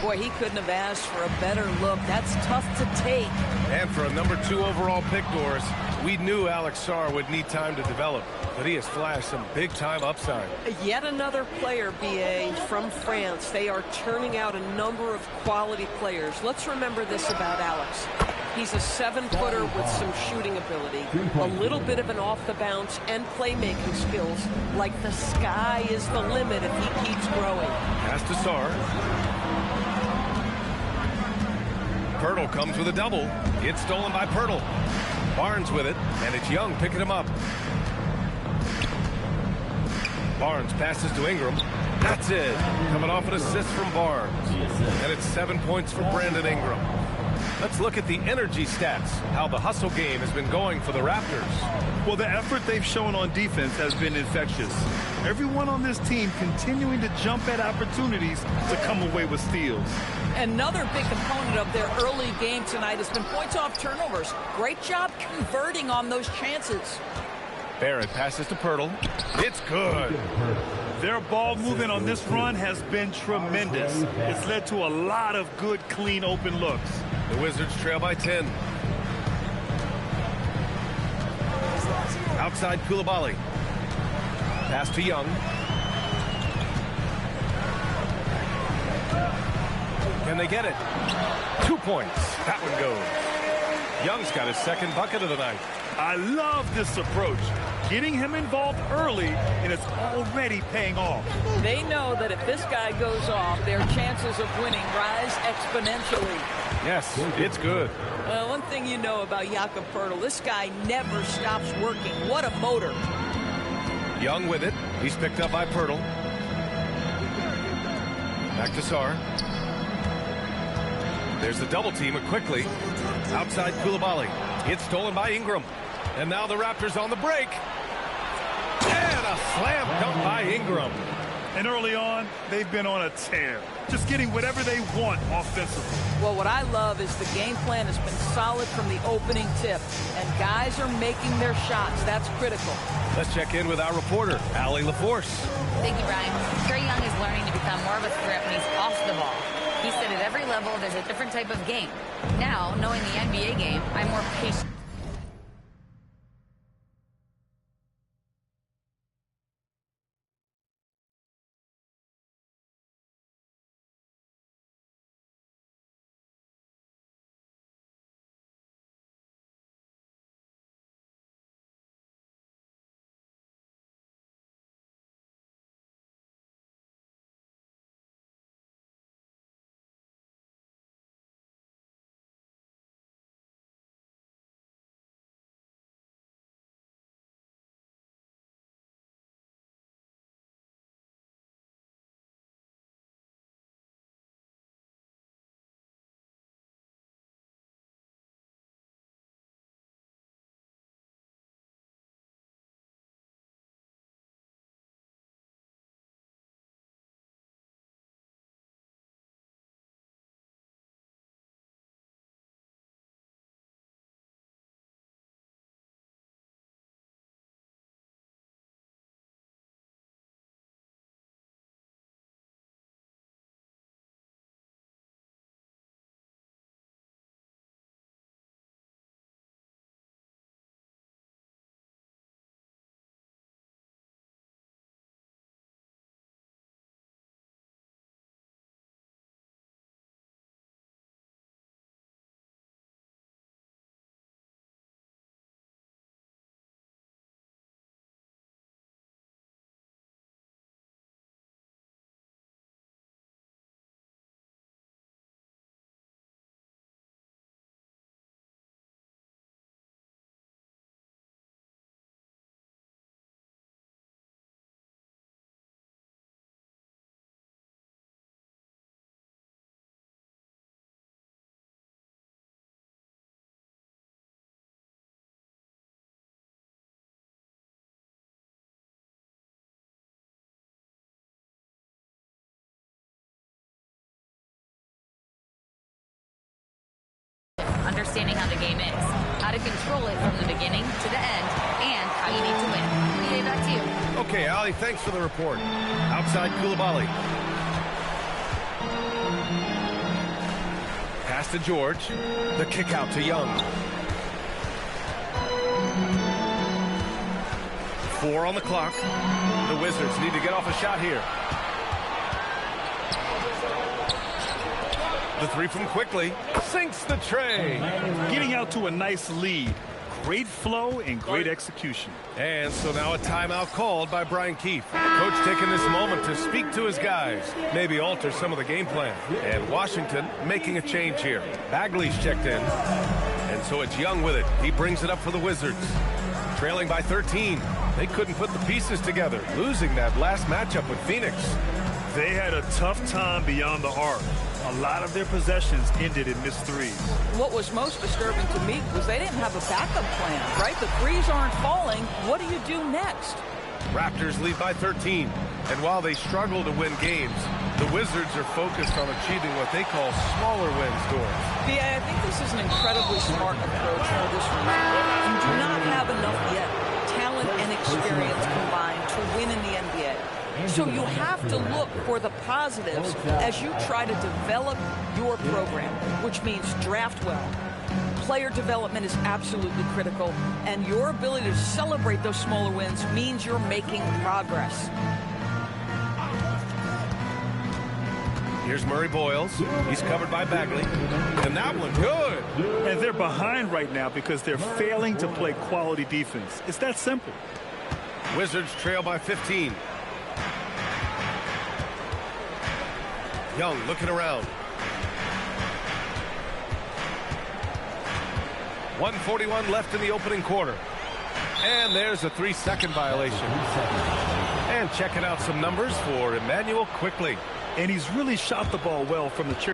S16: Boy, he couldn't have asked for a better look. That's tough to take.
S14: And for a number 2 overall pick, Doris, we knew Alex Sarr would need time to develop, but he has flashed some big-time upside.
S17: Yet another player, BA, from France. They are turning out a number of quality players. Let's remember this about Alex. He's a 7-footer with some shooting ability, a little bit of an off-the-bounce and playmaking skills. Like the sky is the limit if he keeps growing.
S14: Pass to Sarr. Pirtle comes with a double. It's stolen by Pirtle. Barnes with it, and it's Young picking him up. Barnes passes to Ingram. That's it. Coming off an assist from Barnes. And it's 7 points for Brandon Ingram. Let's look at the energy stats, how the hustle game has been going for the Raptors.
S15: Well, the effort they've shown on defense has been infectious. Everyone on this team continuing to jump at opportunities to come away with steals.
S16: Another big component of their early game tonight has been points off turnovers. Great job converting on those chances.
S14: Barrett passes to Pirtle. It's good.
S15: Their ball movement on this run has been tremendous. It's led to a lot of good, clean, open looks.
S14: The Wizards trail by 10. Outside Koulibaly. Pass to Young. Can they get it? 2 points. That one goes. Young's got his second bucket of the night.
S15: I love this approach. Getting him involved early, and it's already paying off.
S16: They know that if this guy goes off, their chances of winning rise exponentially.
S14: Yes, it's good.
S16: One thing you know about Jakob Poeltl, this guy never stops working. What a motor.
S14: Young with it. He's picked up by Poeltl. Back to Sarr. There's the double team quickly. Outside Koulibaly. It's stolen by Ingram. And now the Raptors on the break. And a slam dunk by Ingram.
S15: And early on, they've been on a tear. Just getting whatever they want offensively.
S16: Well, what I love is the game plan has been solid from the opening tip. And guys are making their shots. That's critical.
S14: Let's check in with our reporter, Allie LaForce.
S10: Thank you, Brian. Trae Young is learning to become more of a threat when he's off the ball. He said at every level there's a different type of game. Now, knowing the NBA game, I'm more patient. control it from the beginning to the end and how you need to win. BA, back to you.
S14: Okay, Ali, thanks for the report. Outside Koulibaly. Pass to George. The kick out to Young. 4 on the clock. The Wizards need to get off a shot here. The three from Quickly sinks the tray.
S15: Getting out to a nice lead. Great flow and great execution.
S14: And so now a timeout called by Brian Keefe. Coach taking this moment to speak to his guys, maybe alter some of the game plan. And Washington making a change here. Bagley's checked in. And so it's Young with it. He brings it up for the Wizards. Trailing by 13. They couldn't put the pieces together, losing that last matchup with Phoenix.
S15: They had a tough time beyond the arc. A lot of their possessions ended in missed threes.
S16: What was most disturbing to me was they didn't have a backup plan, right? The threes aren't falling. What do you do next?
S14: Raptors lead by 13. And while they struggle to win games, the Wizards are focused on achieving what they call smaller wins, Doris.
S16: I think this is an incredibly smart approach for this reason. You do not have enough yet, talent and experience combined, to win in the NBA. So you have to look for the positives as you try to develop your program, which means draft well. Player development is absolutely critical, and your ability to celebrate those smaller wins means you're making progress.
S14: Here's Murray Boyles. He's covered by Bagley. And that one, good.
S15: And they're behind right now because they're failing to play quality defense. It's that simple.
S14: Wizards trail by 15. Young looking around. 1:41 left in the opening quarter. And there's a 3-second violation. And checking out some numbers for Emmanuel Quickly.
S15: And he's really shot the ball well from the chair.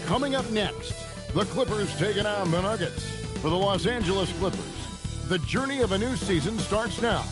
S5: Coming up next, the Clippers taking on the Nuggets. For the Los Angeles Clippers, the journey of a new season starts now.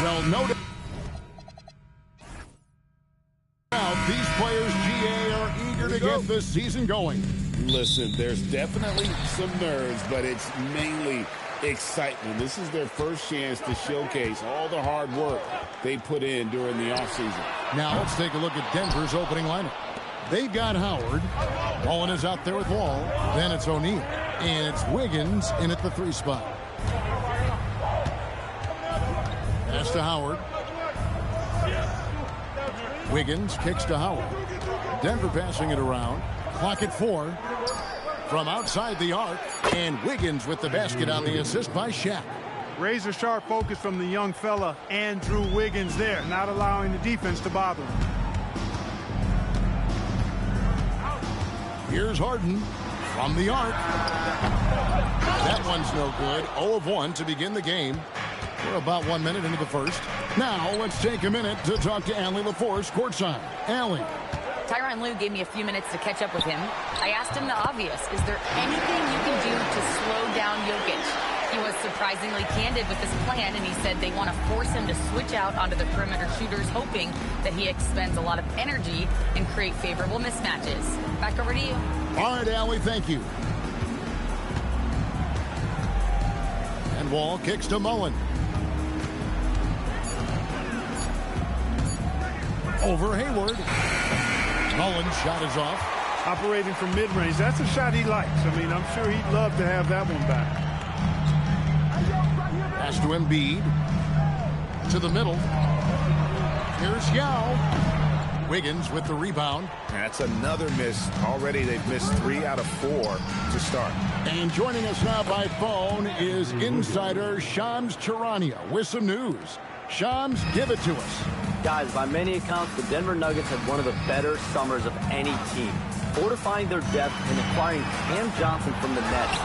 S5: Well noted. Now, these players, GA, are eager to get this season going.
S6: Listen, there's definitely some nerves, but it's mainly excitement. This is their first chance to showcase all the hard work they put in during the offseason.
S5: Now, let's take a look at Denver's opening lineup. They've got Howard. Mullen is out there with Wall. Then it's O'Neal. And it's Wiggins in at the 3 spot. Pass to Howard. Wiggins kicks to Howard. Denver passing it around. Clock at 4. From outside the arc. And Wiggins with the basket on the assist by Shaq.
S18: Razor sharp focus from the young fella, Andrew Wiggins there, not allowing the defense to bother him.
S5: Here's Harden from the arc. That one's no good. 0 of 1 to begin the game. We're about 1 minute into the first. Now let's take a minute to talk to Allie LaForce courtside. Allie.
S10: Tyronn Lue gave me a few minutes to catch up with him. I asked him the obvious. Is there anything you can do to slow down Jokic? He was surprisingly candid with his plan, and he said they want to force him to switch out onto the perimeter shooters, hoping that he expends a lot of energy and create favorable mismatches. Back over to you.
S5: All right, Allie, thank you. And Wall kicks to Mullen. Over Hayward. Mullen's shot is off.
S18: Operating from mid-range, that's a shot he likes. I mean, I'm sure he'd love to have that one back.
S5: Pass to Embiid. To the middle. Here's Yao. Wiggins with the rebound.
S9: That's another miss. Already they've missed 3 out of 4 to start.
S5: And joining us now by phone is insider Shams Charania with some news. Shams, give it to us.
S8: Guys, by many accounts, the Denver Nuggets had one of the better summers of any team, fortifying their depth and acquiring Cam Johnson from the Nets.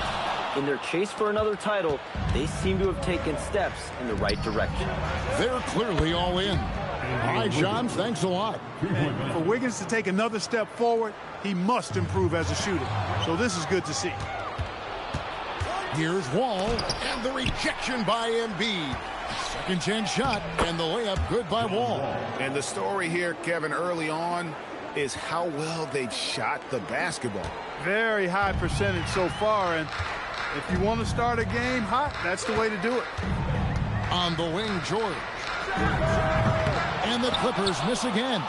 S8: In their chase for another title, they seem to have taken steps in the right direction.
S5: They're clearly all in. All right, Shams, thanks a lot.
S18: For Wiggins to take another step forward, he must improve as a shooter. So this is good to see.
S5: Here's Wall, and the rejection by Embiid. Second chance shot, and the layup good by Wall.
S9: And the story here, Kevin, early on is how well they've shot the basketball.
S18: Very high percentage so far, and if you want to start a game hot, that's the way to do it.
S5: On the wing, George. And the Clippers miss again.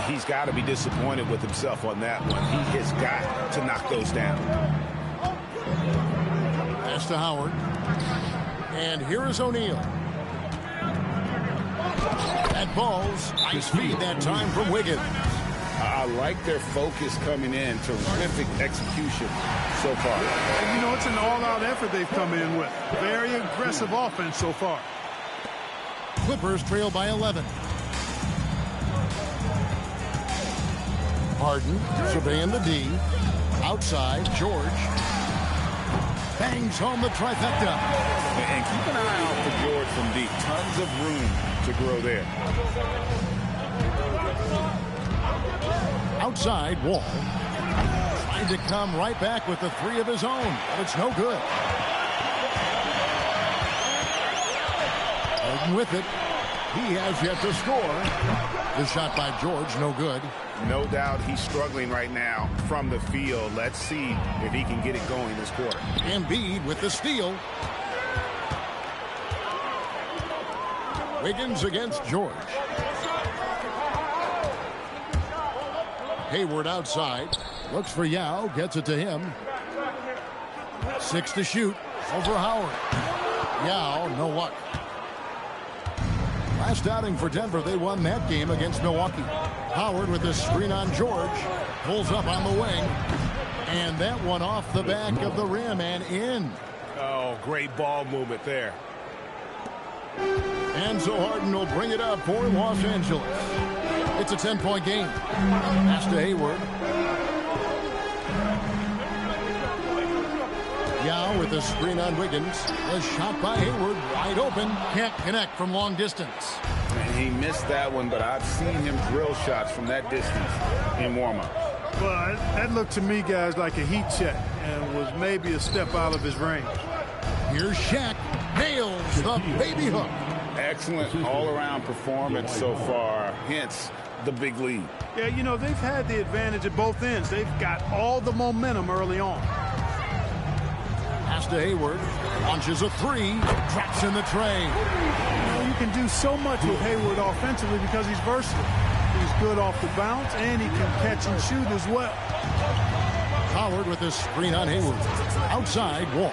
S9: He's got to be disappointed with himself on that one. He has got to knock those down.
S5: Pass to Howard. And here is O'Neal. That ball's nice feed that time from Wiggins.
S9: I like their focus coming in. Terrific execution so far.
S18: And, you know, it's an all-out effort they've come in with. Very aggressive offense so far.
S5: Clippers trail by 11. Harden surveying the D. Outside, George. Bangs home the trifecta.
S9: And keep an eye out for George from deep. Tons of room to grow there.
S5: Outside, Wall. Trying to come right back with the three of his own, but it's no good. Harden with it. He has yet to score. The shot by George, no good.
S9: No doubt he's struggling right now from the field. Let's see if he can get it going this quarter.
S5: Embiid with the steal. Wiggins against George. Hayward outside. Looks for Yao. Gets it to him. 6 to shoot. Over Howard. Yao, no luck. Last outing for Denver, they won that game against Milwaukee. Howard with the screen on George. Pulls up on the wing. And that one off the back of the rim and in.
S9: Oh, great ball movement there.
S5: And so Harden will bring it up for Los Angeles. It's a 10-point game. Pass to Hayward. Yao with the screen on Wiggins. A shot by Hayward, wide open. Can't connect from long distance.
S9: And he missed that one, but I've seen him drill shots from that distance in warm-up.
S18: Well, that looked to me, guys, like a heat check and was maybe a step out of his range.
S5: Here's Shaq. Nails the baby hook.
S9: Excellent all-around performance so far, hence the big lead.
S18: Yeah, you know, they've had the advantage at both ends. They've got all the momentum early on.
S5: Pass to Hayward. Launches a three. Drops in the tray.
S18: You know, you can do so much with Hayward offensively because he's versatile. He's good off the bounce, and he can catch and shoot as well.
S5: Howard with a screen on Hayward. Outside, Wall.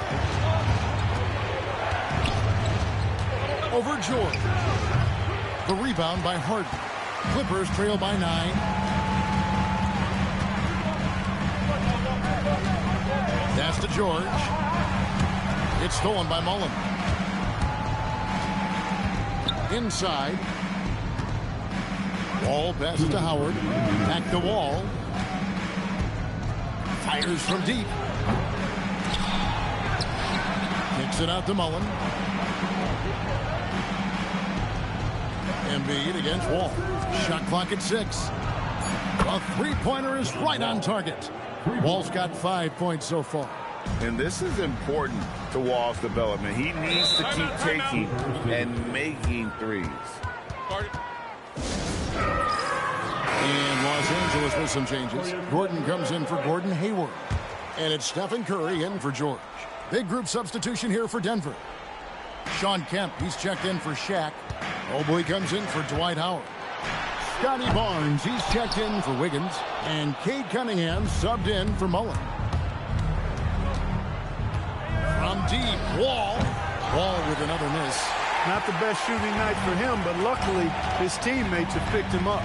S5: Over George. The rebound by Harden. Clippers trail by 9. Pass to George. It's stolen by Mullen. Inside. Wall passes to Howard. Back to Wall. Fires from deep. Kicks it out to Mullen. Embiid against Wall. Shot clock at 6. A three-pointer is right on target. Wall's got 5 points so far.
S9: And this is important to Wall's development. He needs to keep taking and making threes.
S5: In Los Angeles with some changes. Gordon comes in for Gordon Hayward. And it's Stephen Curry in for George. Big group substitution here for Denver. Sean Kemp, he's checked in for Shaq. Mobley comes in for Dwight Howard. Scotty Barnes, he's checked in for Wiggins. And Cade Cunningham subbed in for Mullen. From deep, Wall. Wall with another miss.
S18: Not the best shooting night for him, but luckily his teammates have picked him up.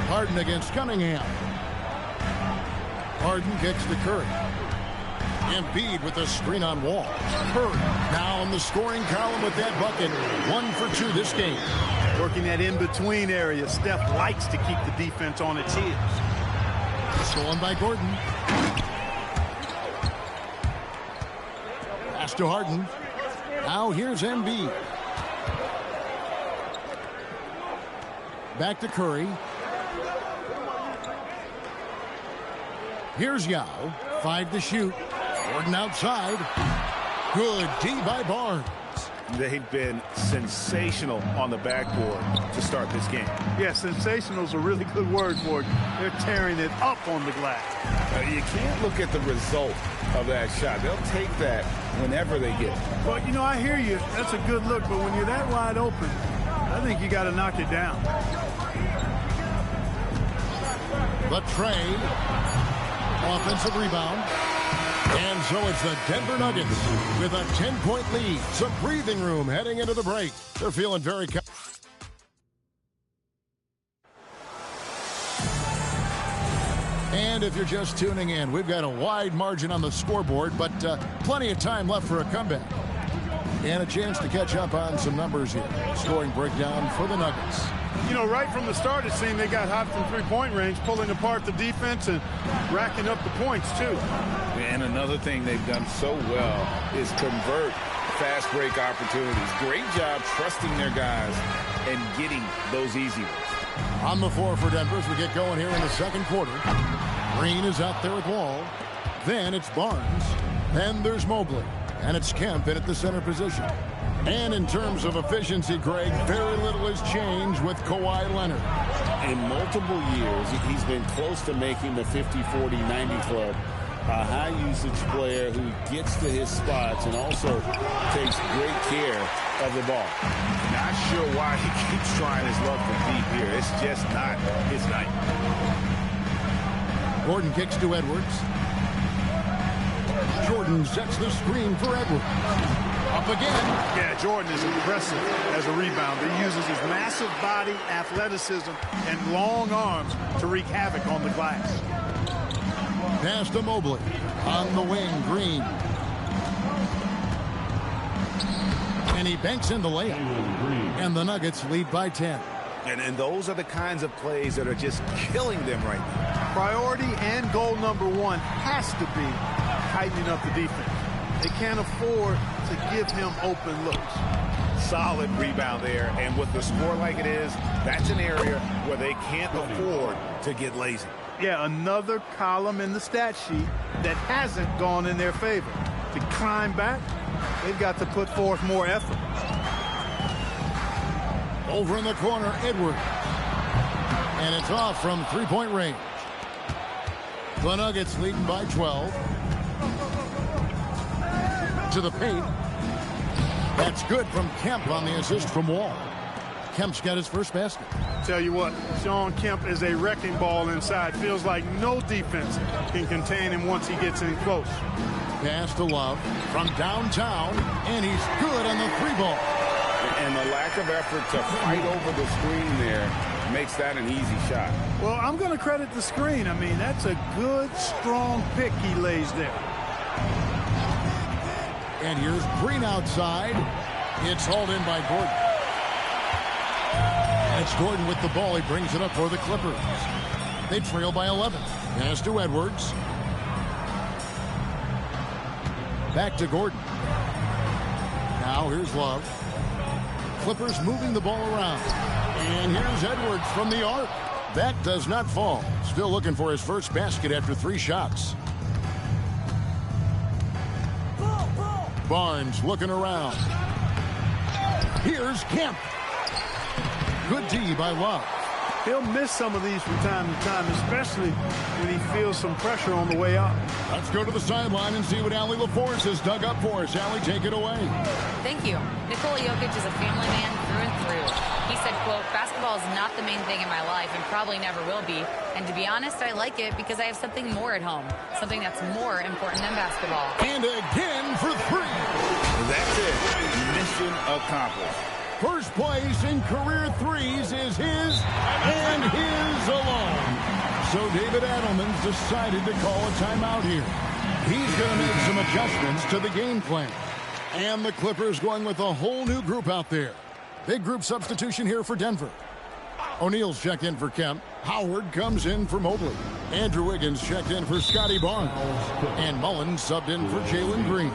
S5: Harden against Cunningham. Harden kicks to Curry. Embiid with a screen on Wall. Curry now in the scoring column with that bucket. 1 for 2 this game.
S18: Working that in-between area. Steph likes to keep the defense on its heels.
S5: Stolen by Gordon. Pass to Harden. Now here's Embiid. Back to Curry. Here's Yao. 5 to shoot. Gordon outside. Good D by Barnes.
S9: They've been sensational on the backboard to start this game.
S18: Yeah, sensational is a really good word for it. They're tearing it up on the glass.
S9: You can't look at the result of that shot. They'll take that whenever they get it.
S18: Well, you know, I hear you. That's a good look, but when you're that wide open, I think you got to knock it down.
S5: But Trey, offensive rebound. And so it's the Denver Nuggets with a 10-point lead. Some breathing room heading into the break. They're feeling very And if you're just tuning in, we've got a wide margin on the scoreboard, but plenty of time left for a comeback. And a chance to catch up on some numbers here. Scoring breakdown for the Nuggets.
S18: You know, right from the start, it seemed they got hot from three-point range, pulling apart the defense and racking up the points, too.
S9: And another thing they've done so well is convert fast break opportunities. Great job trusting their guys and getting those easy ones.
S5: On the floor for Denver as we get going here in the second quarter. Green is out there with Wall. Then it's Barnes. Then there's Mobley. And it's Kemp in at the center position. And in terms of efficiency, Greg, very little has changed with Kawhi Leonard.
S6: In multiple years, he's been close to making the 50-40-90 club. A high-usage player who gets to his spots and also takes great care of the ball.
S9: Not sure why he keeps trying his luck from deep here. It's just not his night.
S5: Gordon kicks to Edwards. Jordan sets the screen for Edwards. Up again.
S18: Yeah, Jordan is impressive as a rebounder. He uses his massive body, athleticism, and long arms to wreak havoc on the glass.
S5: Pass to Mobley. On the wing, Green. And he banks in the layup. And the Nuggets lead by 10.
S9: And those are the kinds of plays that are just killing them right now.
S18: Priority and goal number one has to be tightening up the defense. They can't afford to give him open looks.
S9: Solid rebound there, and with the score like it is, that's an area where they can't afford to get lazy.
S18: Yeah, another column in the stat sheet that hasn't gone in their favor. To climb back, they've got to put forth more effort.
S5: Over in the corner, Edwards. And it's off from three-point range. The Nuggets leading by 12. To the paint. That's good from Kemp on the assist from Wall. Kemp's got his first basket.
S18: Tell you what, Shawn Kemp is a wrecking ball inside. Feels like no defense can contain him once he gets in close.
S5: Pass to Love from downtown, and he's good on the three ball.
S6: And the lack of effort to fight over the screen there makes that an easy shot.
S18: Well, I'm going to credit the screen. I mean, that's a good, strong pick he lays there.
S5: And here's Green outside. It's hauled in by Gordon. And it's Gordon with the ball. He brings it up for the Clippers. They trail by 11. Pass to Edwards. Back to Gordon. Now here's Love. Clippers moving the ball around. And here's Edwards from the arc. That does not fall. Still looking for his first basket after 3 shots. Barnes looking around. Here's Kemp. Good D by Love.
S18: He'll miss some of these from time to time, especially when he feels some pressure on the way up.
S5: Let's go to the sideline and see what Allie LaForce has dug up for us. Allie, take it away.
S10: Thank you. Nikola Jokic is a family man through and through. He said, quote, basketball is not the main thing in my life and probably never will be. And to be honest, I like it because I have something more at home, something that's more important than basketball.
S5: And again for 3.
S9: That's it. Mission accomplished.
S5: First place in career threes is his and his alone. So David Adelman's decided to call a timeout here. He's going to make some adjustments to the game plan. And the Clippers going with a whole new group out there. Big group substitution here for Denver. O'Neal's checked in for Kemp. Howard comes in for Mobley. Andrew Wiggins checked in for Scotty Barnes. And Mullins subbed in for Jalen Green.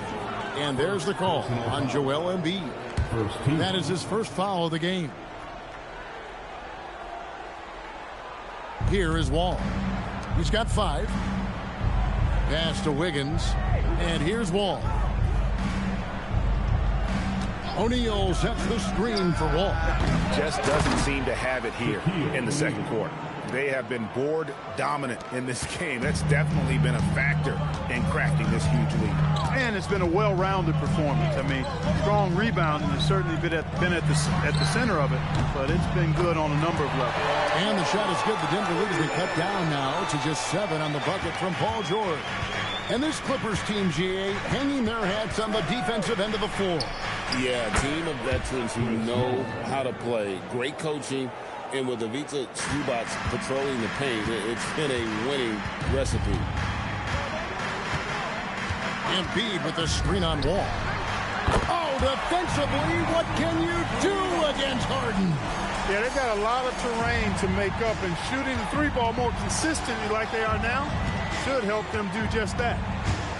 S5: And there's the call on Joel Embiid. That is his first foul of the game. Here is Wall. He's got 5. Pass to Wiggins. And here's Wall. O'Neal sets the screen for Wall.
S9: Just doesn't seem to have it here in the second quarter. They have been board dominant in this game. That's definitely been a factor in cracking this huge lead.
S18: And it's been a well-rounded performance. I mean, strong rebounding has certainly been at the center of it, but it's been good on a number of levels.
S5: And the shot is good. The Denver lead has been cut down now to just 7 on the bucket from Paul George. And this Clippers team, GA, hanging their hats on the defensive end of the floor.
S6: Yeah, a team of veterans who know how to play. Great coaching. And with Ivica Zubac patrolling the paint, it's been a winning recipe.
S5: Embiid with the screen on Wall. Oh, defensively, what can you do against Harden?
S18: Yeah, they've got a lot of terrain to make up, and shooting the three ball more consistently like they are now should help them do just that.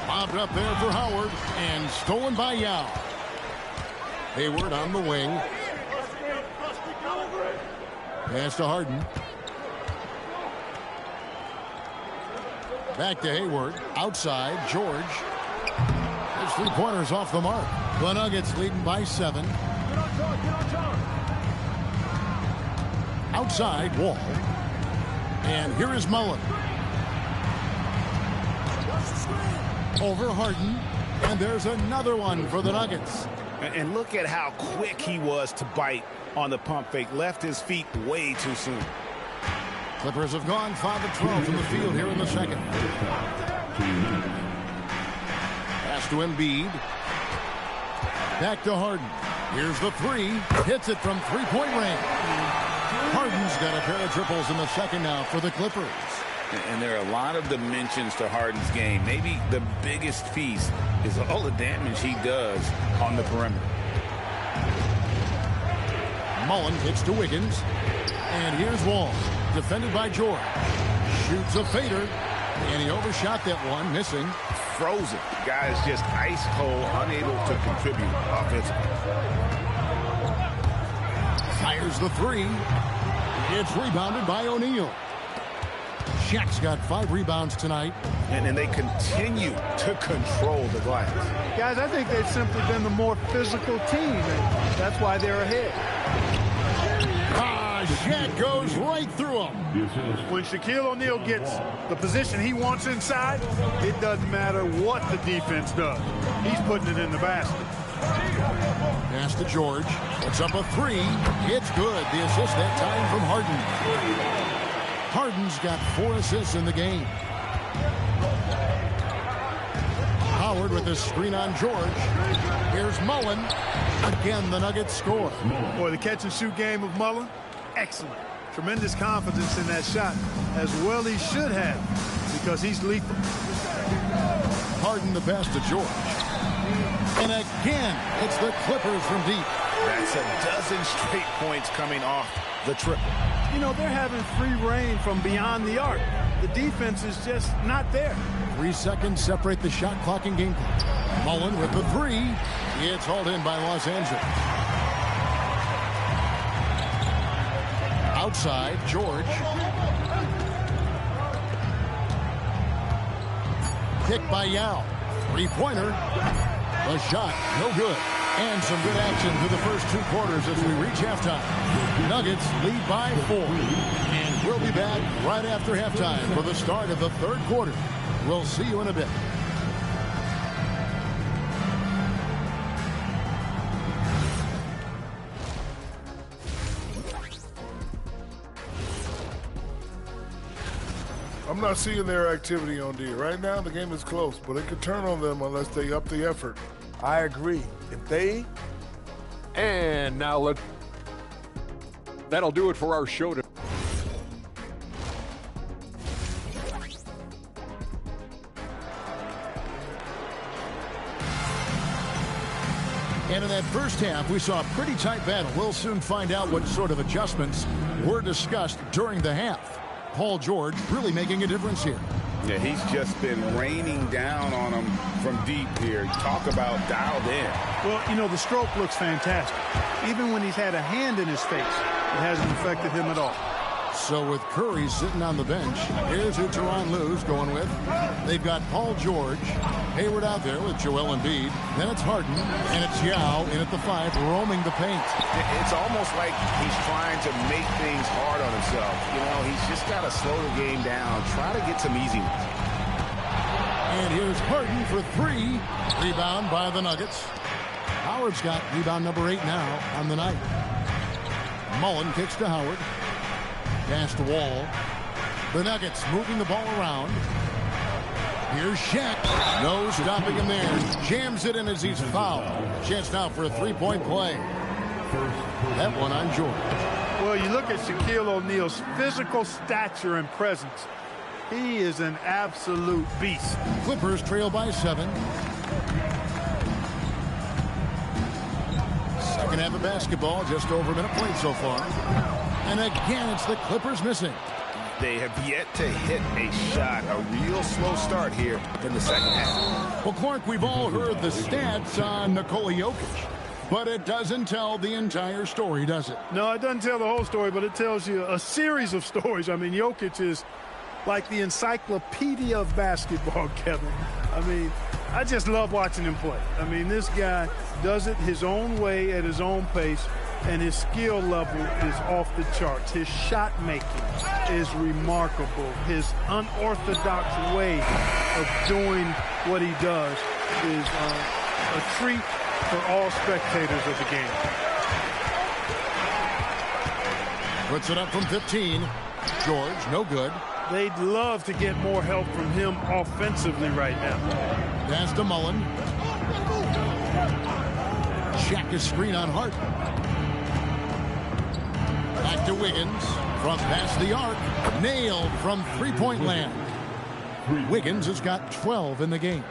S5: Bobbed up there for Howard and stolen by Yao. Hayward on the wing. Pass to Harden. Back to Hayward. Outside, George. His three-pointers off the mark. The Nuggets leading by 7. Outside, Wall. And here is Mullen. Over Harden. And there's another one for the Nuggets.
S9: And look at how quick he was to bite on the pump fake. Left his feet way too soon.
S5: Clippers have gone 5 of 12 from the field here in the second. Pass to Embiid. Back to Harden. Here's the 3. Hits it from three-point range. Harden's got a pair of triples in the second now for the Clippers.
S9: And there are a lot of dimensions to Harden's game. Maybe the biggest piece is all the damage he does on the perimeter.
S5: Mullen hits to Wiggins. And here's Wall. Defended by George. Shoots a fader. And he overshot that one, missing.
S9: Frozen. Guy is just ice cold, unable to contribute offensively.
S5: Fires the 3. It's rebounded by O'Neal. Shaq's got 5 rebounds tonight.
S9: And they continue to control the glass.
S18: Guys, I think they've simply been the more physical team, and that's why they're ahead.
S5: Shaq goes right through him.
S18: When Shaquille O'Neal gets the position he wants inside, it doesn't matter what the defense does. He's putting it in the basket.
S5: Pass to George. It's up a 3. It's good. The assist that time from Harden. Harden's got 4 assists in the game. Howard with a screen on George. Here's Mullen. Again, the Nuggets score.
S18: Boy, the catch-and-shoot game of Mullen, excellent. Tremendous confidence in that shot, as well he should have, because he's lethal.
S5: Harden the pass to George. And again, it's the Clippers from deep.
S9: That's a dozen straight points coming off the triple.
S18: You know, they're having free reign from beyond the arc. The defense is just not there.
S5: 3 seconds separate the shot clock and game clock. Mullen with the 3. It's hauled in by Los Angeles. Outside, George. Picked by Yao. 3-pointer. The shot, no good. And some good action through the first 2 quarters as we reach halftime. Nuggets lead by 4. And we'll be back right after halftime for the start of the 3rd quarter. We'll see you in a bit.
S12: I'm not seeing their activity on D. Right now, the game is close, but it could turn on them unless they up the effort.
S13: I agree. If they...
S11: And now that'll do it for our show today.
S5: And in that first half, we saw a pretty tight battle. We'll soon find out what sort of adjustments were discussed during the half. Paul George really making a difference here.
S9: Yeah, he's just been raining down on him from deep here. Talk about dialed in.
S18: Well, you know, the stroke looks fantastic. Even when he's had a hand in his face, it hasn't affected him at all.
S5: So with Curry sitting on the bench, here's who Tyronn Lue's going with. They've got Paul George, Hayward out there with Joel Embiid. Then it's Harden, and it's Yao in at the 5, roaming the paint.
S9: It's almost like he's trying to make things hard on himself. You know, he's just got to slow the game down, try to get some easy ones.
S5: And here's Harden for 3. Rebound by the Nuggets. Howard's got rebound number 8 now on the night. Mullen kicks to Howard. Pass to Wall. The Nuggets moving the ball around. Here's Shaq. No stopping him there. Jams it in as he's fouled. Chance now for a 3-point play. That one on George.
S18: Well, you look at Shaquille O'Neal's physical stature and presence. He is an absolute beast.
S5: Clippers trail by 7. Second half of basketball, just over a minute played so far. And again, it's the Clippers missing.
S9: They have yet to hit a shot. A real slow start here in the second half.
S5: Well, Clark, we've all heard the stats on Nikola Jokic, but it doesn't tell the entire story, does it?
S18: No, it doesn't tell the whole story, but it tells you a series of stories. I mean, Jokic is like the encyclopedia of basketball, Kevin. I mean, I just love watching him play. I mean, this guy does it his own way at his own pace, and his skill level is off the charts. His shot making is remarkable. His unorthodox way of doing what he does is a treat for all spectators of the game.
S5: Puts it up from 15. George, no good.
S18: They'd love to get more help from him offensively right now.
S5: Pass to Mullen. Shaq is screen on Hart. Back to Wiggins. From past the arc. Nailed from three-point land. Wiggins has got 12 in the game.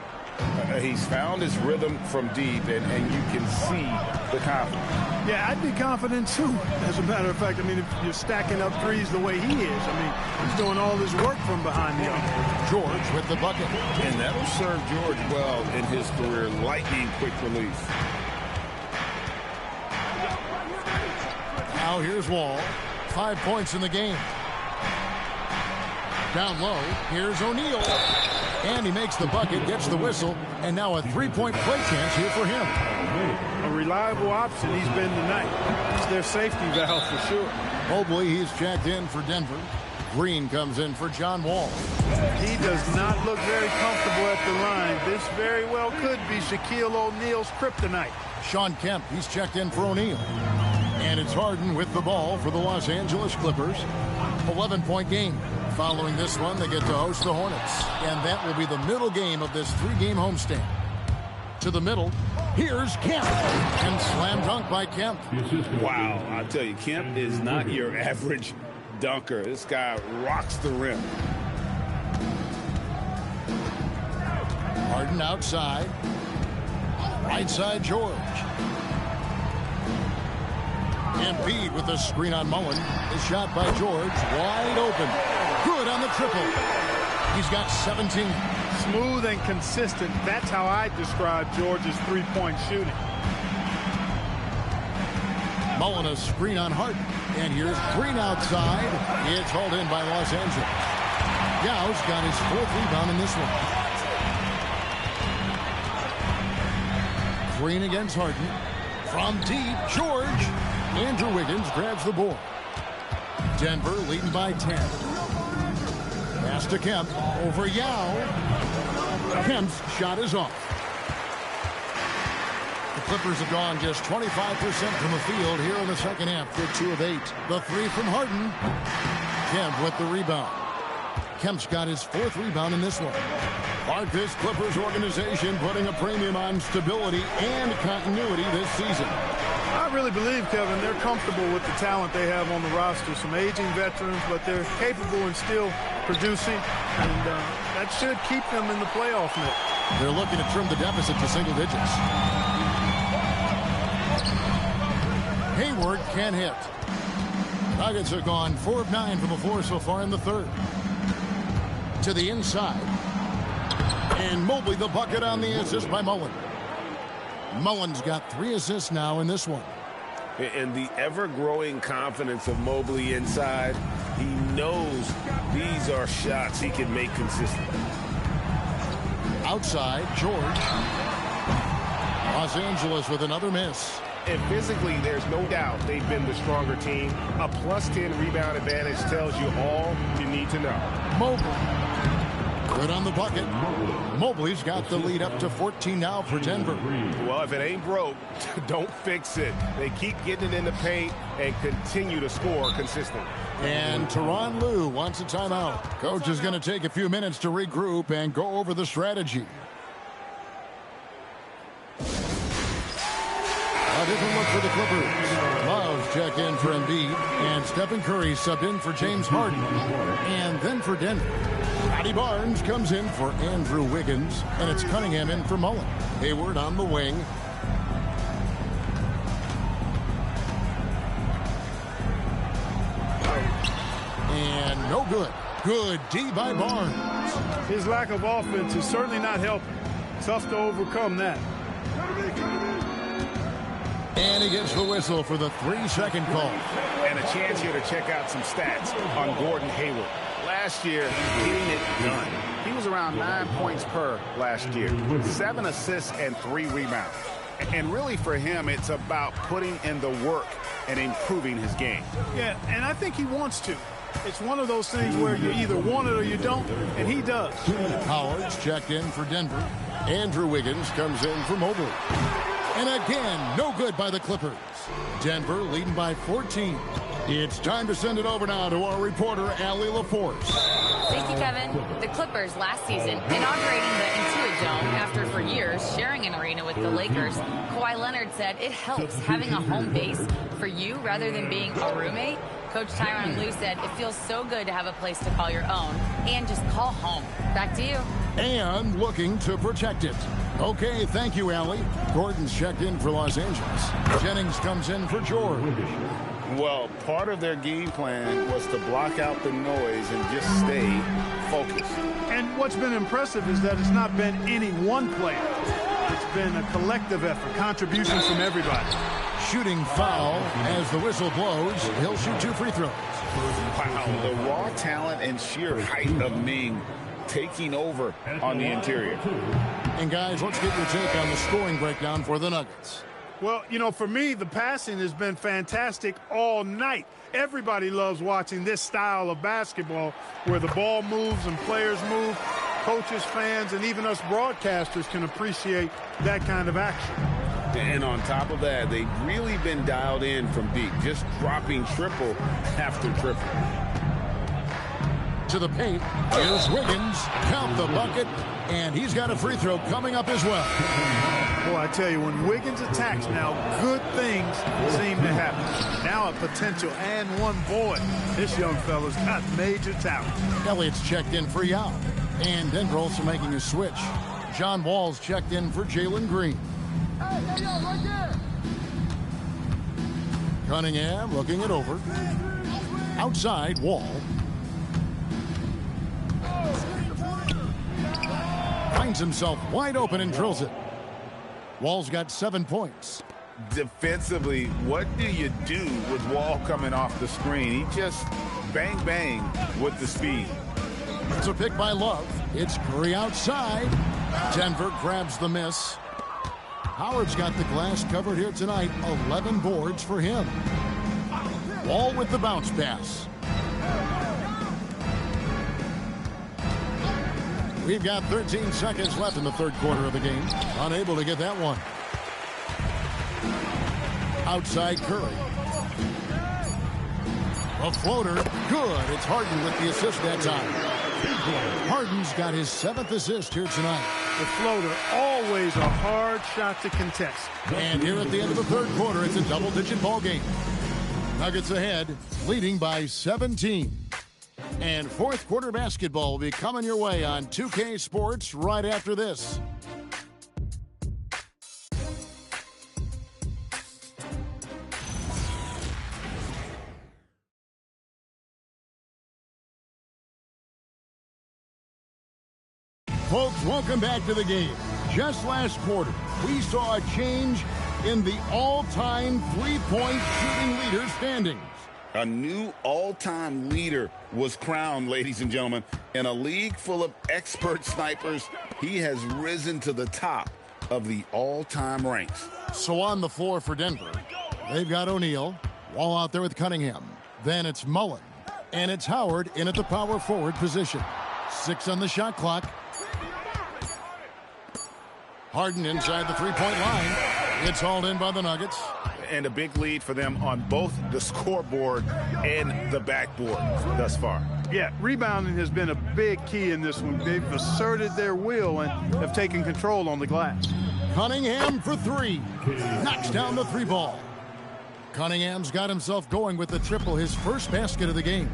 S9: He's found his rhythm from deep, and you can see the confidence.
S18: Yeah, I'd be confident, too. As a matter of fact, I mean, if you're stacking up threes the way he is, I mean, he's doing all his work from behind the arc.
S5: George with the bucket.
S9: And that'll serve George well in his career. Lightning quick release.
S5: Now here's Wall. 5 points in the game. Down low, here's O'Neal. And he makes the bucket, gets the whistle, and now a three-point play chance here for him.
S18: A reliable option he's been tonight. He's their safety valve for sure.
S5: Mobley, he's checked in for Denver. Green comes in for John Wall.
S18: He does not look very comfortable at the line. This very well could be Shaquille O'Neal's kryptonite.
S5: Sean Kemp, he's checked in for O'Neal. And it's Harden with the ball for the Los Angeles Clippers. 11-point game. Following this one, they get to host the Hornets. And that will be the middle game of this three-game homestand. To the middle, here's Kemp. And slam dunk by Kemp.
S9: Wow, I tell you, Kemp is not your average dunker. This guy rocks the rim.
S5: Harden outside. Right side, George. Embiid with the screen on Mullen. The shot by George, wide open. Good on the triple. He's got 17.
S18: Smooth and consistent. That's how I describe George's three-point shooting.
S5: Mullen a screen on Hart. And here's Green outside. It's hauled in by Los Angeles. Yao's got his fourth rebound in this one. Green against Harden. From deep, George. Andrew Wiggins grabs the board. Denver leading by 10. Pass to Kemp. Over Yao. Kemp's shot is off. The Clippers have gone just 25% from the field here in the second half. They're 2 of 8. The three from Harden. Kemp with the rebound. Kemp's got his fourth rebound in this one. Like this Clippers organization putting a premium on stability and continuity this season.
S18: I really believe, Kevin, they're comfortable with the talent they have on the roster. Some aging veterans, but they're capable and still producing, and that should keep them in the playoff mix.
S5: They're looking to trim the deficit to single digits. Hayward can't hit. Nuggets have gone 4 of 9 from the floor so far in the third. To the inside. And Mobley the bucket on the assist by Mullen. Mullen's got 3 assists now in this one.
S9: And the ever-growing confidence of Mobley inside, he
S6: knows these are shots he can make consistently.
S5: Outside, George. Los Angeles with another miss.
S9: And physically, there's no doubt they've been the stronger team. A +10 rebound advantage tells you all you need to know.
S5: Mobley. Good on the bucket. Mobley's got the lead up to 14 now for Denver.
S9: Well, if it ain't broke, don't fix it. They keep getting it in the paint and continue to score consistently.
S5: And Tyronn Lue wants a timeout. Coach is going to take a few minutes to regroup and go over the strategy. A different look for the Clippers. Love check in for Embiid, and Stephen Curry subbed in for James Harden. And then for Denver, Scotty Barnes comes in for Andrew Wiggins, and it's Cunningham in for Mullen. Hayward on the wing. And no good. Good D by Barnes.
S18: His lack of offense is certainly not helping. Tough to overcome that.
S5: And he gets the whistle for the 3-second call.
S9: And a chance here to check out some stats on Gordon Hayward. Last year, getting it done. He was around 9 points per last year, 7 assists and 3 rebounds. And really for him, it's about putting in the work and improving his game.
S18: Yeah, and I think he wants to. It's one of those things where you either want it or you don't, and he does.
S5: Howard's checked in for Denver. Andrew Wiggins comes in for Mobley. And again, no good by the Clippers. Denver leading by 14. It's time to send it over now to our reporter, Allie LaForce.
S10: Thank you, Kevin. The Clippers last season inaugurating the Intuit Dome after for years sharing an arena with the Lakers. Kawhi Leonard said it helps having a home base for you rather than being a roommate. Coach Tyronn Lue said it feels so good to have a place to call your own and just call home. Back to you.
S5: And looking to protect it. Okay, thank you, Allie. Gordon's checked in for Los Angeles. Jennings comes in for George.
S9: Well, part of their game plan was to block out the noise and just stay focused.
S18: And what's been impressive is that it's not been any one player. It's been a collective effort, contributions from everybody.
S5: Shooting foul as the whistle blows. He'll shoot 2 free throws.
S9: Wow, the raw talent and sheer height of Ming taking over on the interior.
S5: And guys, let's get your take on the scoring breakdown for the Nuggets.
S18: Well, you know, for me, the passing has been fantastic all night. Everybody loves watching this style of basketball where the ball moves and players move. Coaches, fans, and even us broadcasters can appreciate that kind of action.
S9: And on top of that, they've really been dialed in from deep, just dropping triple after triple.
S5: To the paint, here's Wiggins, count the bucket, and he's got a free throw coming up as well.
S18: Boy, I tell you, when Wiggins attacks now, good things seem to happen. Now a potential and one. Boy, this young fella's got major talent.
S5: Elliott's checked in for Yao, and Denver also making a switch. John Wall's checked in for Jalen Green.
S19: Hey, right there.
S5: Cunningham looking it over. Outside, Wall. Finds himself wide open and drills it. Wall's got 7 points.
S9: Defensively, what do you do with Wall coming off the screen? He just bang, bang with the speed.
S5: It's a pick by Love. It's Curry outside. Denver grabs the miss. Howard's got the glass covered here tonight. 11 boards for him. Wall with the bounce pass. We've got 13 seconds left in the third quarter of the game. Unable to get that one. Outside Curry. A floater. Good. It's Harden with the assist that time. Harden's got his 7th assist here tonight.
S18: The floater, always a hard shot to contest.
S5: And here at the end of the third quarter, it's a double-digit ball game. Nuggets ahead, leading by 17. And fourth quarter basketball will be coming your way on 2K Sports right after this. Folks, welcome back to the game. Just last quarter, we saw a change in the all-time three-point shooting leader standings.
S9: A new all-time leader was crowned, ladies and gentlemen. In a league full of expert snipers, he has risen to the top of the all-time ranks.
S5: So on the floor for Denver, they've got O'Neal, Wall out there with Cunningham. Then it's Mullen, and it's Howard in at the power forward position. 6 on the shot clock. Harden inside the three-point line. It's hauled in by the Nuggets.
S9: And a big lead for them on both the scoreboard and the backboard thus far.
S18: Yeah, rebounding has been a big key in this one. They've asserted their will and have taken control on the glass.
S5: Cunningham for 3. Knocks down the 3 ball. Cunningham's got himself going with the triple, his first basket of the game.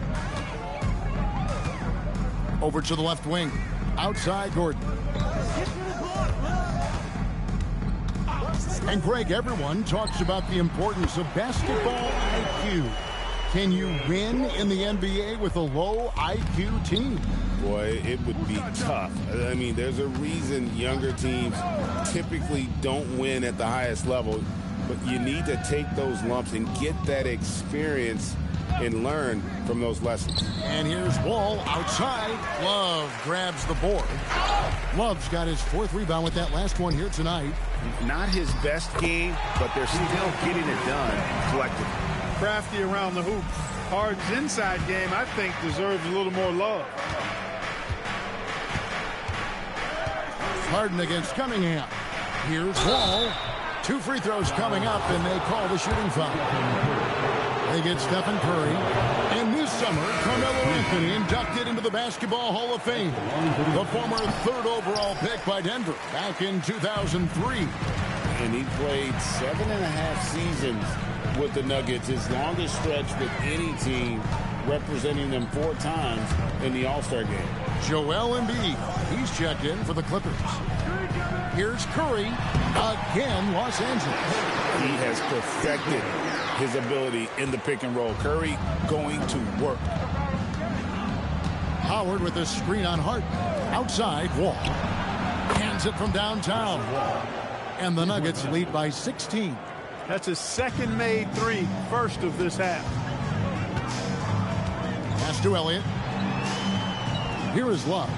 S5: Over to the left wing. Outside Gordon. And Greg, everyone talks about the importance of basketball IQ. Can you win in the NBA with a low IQ team?
S6: Boy, it would be tough. I mean, there's a reason younger teams typically don't win at the highest level, but you need to take those lumps and get that experience and learn from those lessons.
S5: And here's Wall outside. Love grabs the board. Love's got his 4th rebound with that last one here tonight.
S9: Not his best game, but they're still getting it done collectively.
S18: Crafty around the hoop. Harden's inside game, I think, deserves a little more love.
S5: Harden against Cunningham. Here's Wall. 2 free throws coming up, and they call the shooting foul. They get Stephen Curry. And this summer, Carmelo Anthony inducted into the Basketball Hall of Fame. The former 3rd overall pick by Denver back in 2003.
S6: And he played 7.5 seasons with the Nuggets, his longest stretch with any team, representing them 4 times in the All-Star game.
S5: Joel Embiid, he's checked in for the Clippers. Here's Curry, again Los Angeles.
S9: He has perfected his ability in the pick and roll. Curry going to work.
S5: Howard with a screen on Harden. Outside, Wall. Hands it from downtown. And the Nuggets lead by 16.
S18: That's his 2nd made 3, first of this half.
S5: Pass to Elliott. Here is Love.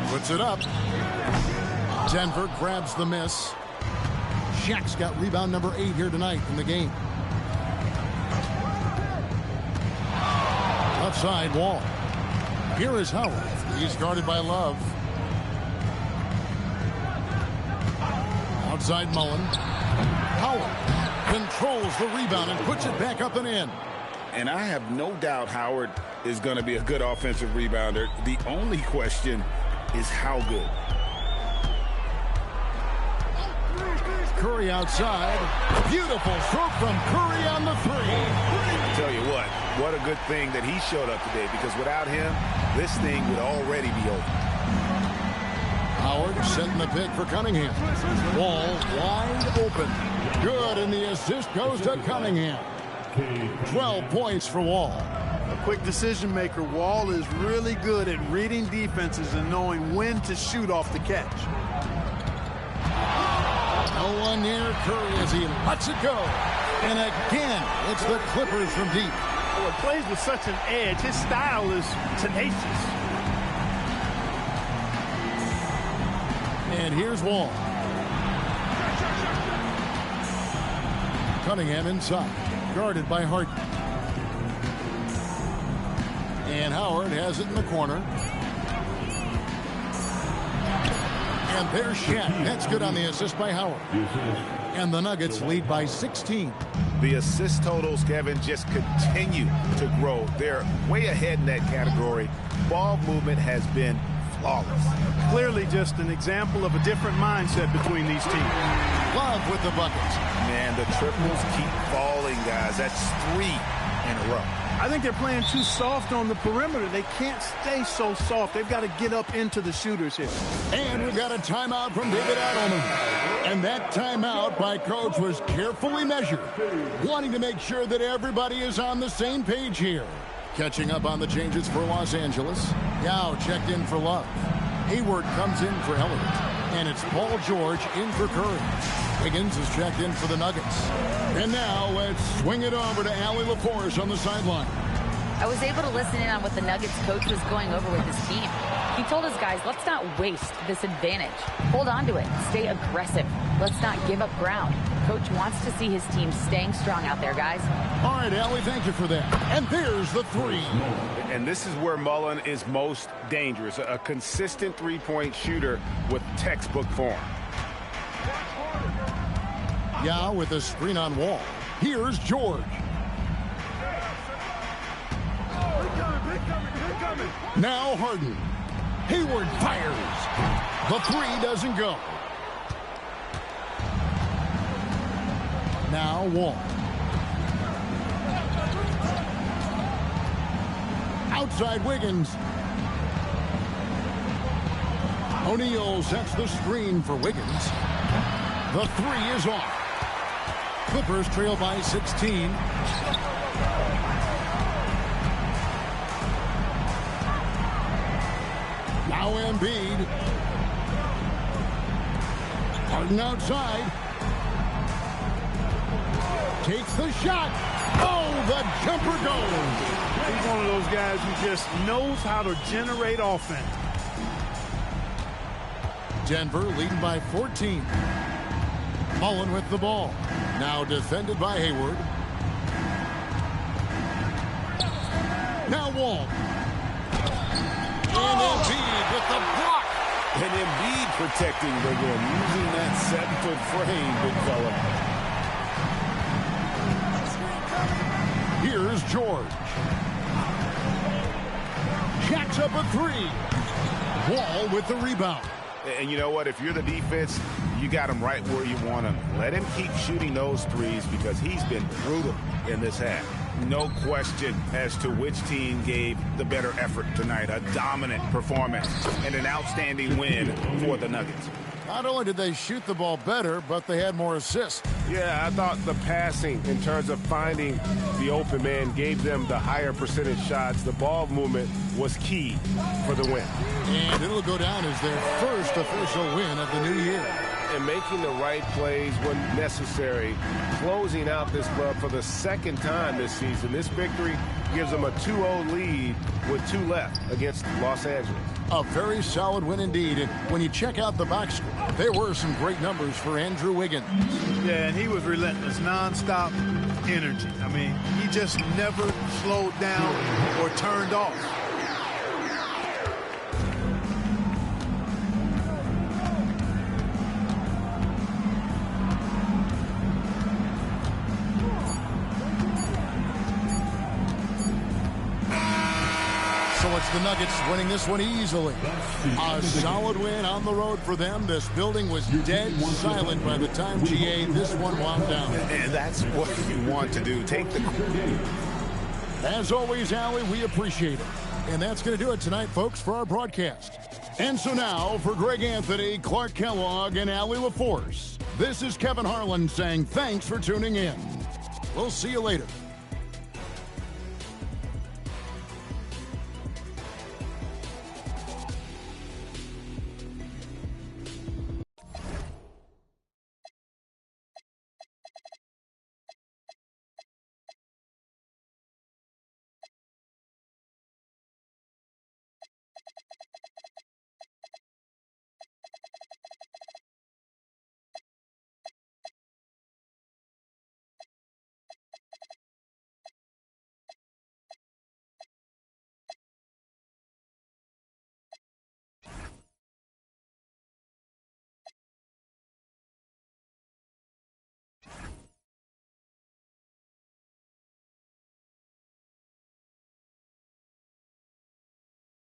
S5: Puts it up. Denver grabs the miss. Shaq's got rebound number 8 here tonight in the game. Left side, Wall. Here is Howard. He's guarded by Love. Outside Mullen. Howard controls the rebound and puts it back up and in.
S9: And I have no doubt Howard is going to be a good offensive rebounder. The only question is how good.
S5: Curry outside. Beautiful stroke from Curry on the 3.
S9: I tell you what a good thing that he showed up today, because without him, this thing would already be over.
S5: Howard setting the pick for Cunningham. Wall wide open. Good, and the assist goes to Cunningham. 12 points for Wall.
S18: A quick decision maker. Wall is really good at reading defenses and knowing when to shoot off the catch.
S5: No one near Curry as he lets it go. And again, it's the Clippers from deep.
S18: Well, it plays with such an edge. His style is tenacious.
S5: And here's Wall. Cunningham inside. Guarded by Harden. And Howard has it in the corner. And there's Shaq. That's good on the assist by Howard. And the Nuggets lead by 16.
S9: The assist totals, Kevin, just continue to grow. They're way ahead in that category. Ball movement has been flawless.
S18: Clearly just an example of a different mindset between these teams.
S5: Love with the buckets.
S9: Man, the triples keep falling, guys. That's 3 in a row.
S18: I think they're playing too soft on the perimeter. They can't stay so soft. They've got to get up into the shooters here.
S5: And we've got a timeout from David Adelman. And that timeout by Coach was carefully measured, wanting to make sure that everybody is on the same page here. Catching up on the changes for Los Angeles. Yao checked in for Love. Hayward comes in for Elliott. And it's Paul George in for Curry. Wiggins is checked in for the Nuggets. And now let's swing it over to Allie LaForce on the sideline.
S10: I was able to listen in on what the Nuggets coach was going over with his team. He told his guys, let's not waste this advantage. Hold on to it. Stay aggressive. Let's not give up ground. Coach wants to see his team staying strong out there, guys.
S5: All right, Allie, thank you for that. And there's the three.
S6: And this is where Mullen is most dangerous. A consistent three-point shooter with textbook form.
S5: Yeah, with a screen on Wall. Here's George. Now Harden. Hayward fires. The three doesn't go. Now Wall. Outside Wiggins. O'Neal sets the screen for Wiggins. The three is off. Clippers trail by 16. Now Embiid. Harden outside. Takes the shot. Oh, the jumper goes.
S18: He's one of those guys who just knows how to generate offense.
S5: Denver leading by 14. Mullen with the ball. Now defended by Hayward. Now Wall. And Embiid with the block.
S6: And Embiid protecting the rim, using that 7-foot frame, big fella.
S5: Here's George. Jacks up a three. Wall with the rebound.
S6: And you know what? If you're the defense, you got him right where you want him. Let him keep shooting those threes because he's been brutal in this half. No question as to which team gave the better effort tonight. A dominant performance and an outstanding win for the Nuggets.
S5: Not only did they shoot the ball better, but they had more assists.
S14: Yeah, I thought the passing in terms of finding the open man gave them the higher percentage shots. The ball movement was key for the win.
S5: And it'll go down as their first official win of the new year.
S14: And making the right plays when necessary, closing out this club for the second time this season. This victory gives them a 2-0 lead with 2 left against Los Angeles.
S5: A very solid win indeed. And when you check out the box score, there were some great numbers for Andrew Wiggins.
S18: Yeah, and he was relentless, nonstop energy. I mean, he just never slowed down or turned off.
S5: So it's the Nuggets winning this one easily. A solid win on the road for them. This building was dead silent by the time, GA, this one wound down.
S6: And that's what you want to do. Take the...
S5: As always, Allie, we appreciate it. And that's going to do it tonight, folks, for our broadcast. And so now, for Greg Anthony, Clark Kellogg, and Allie LaForce, this is Kevin Harlan saying thanks for tuning in. We'll see you later.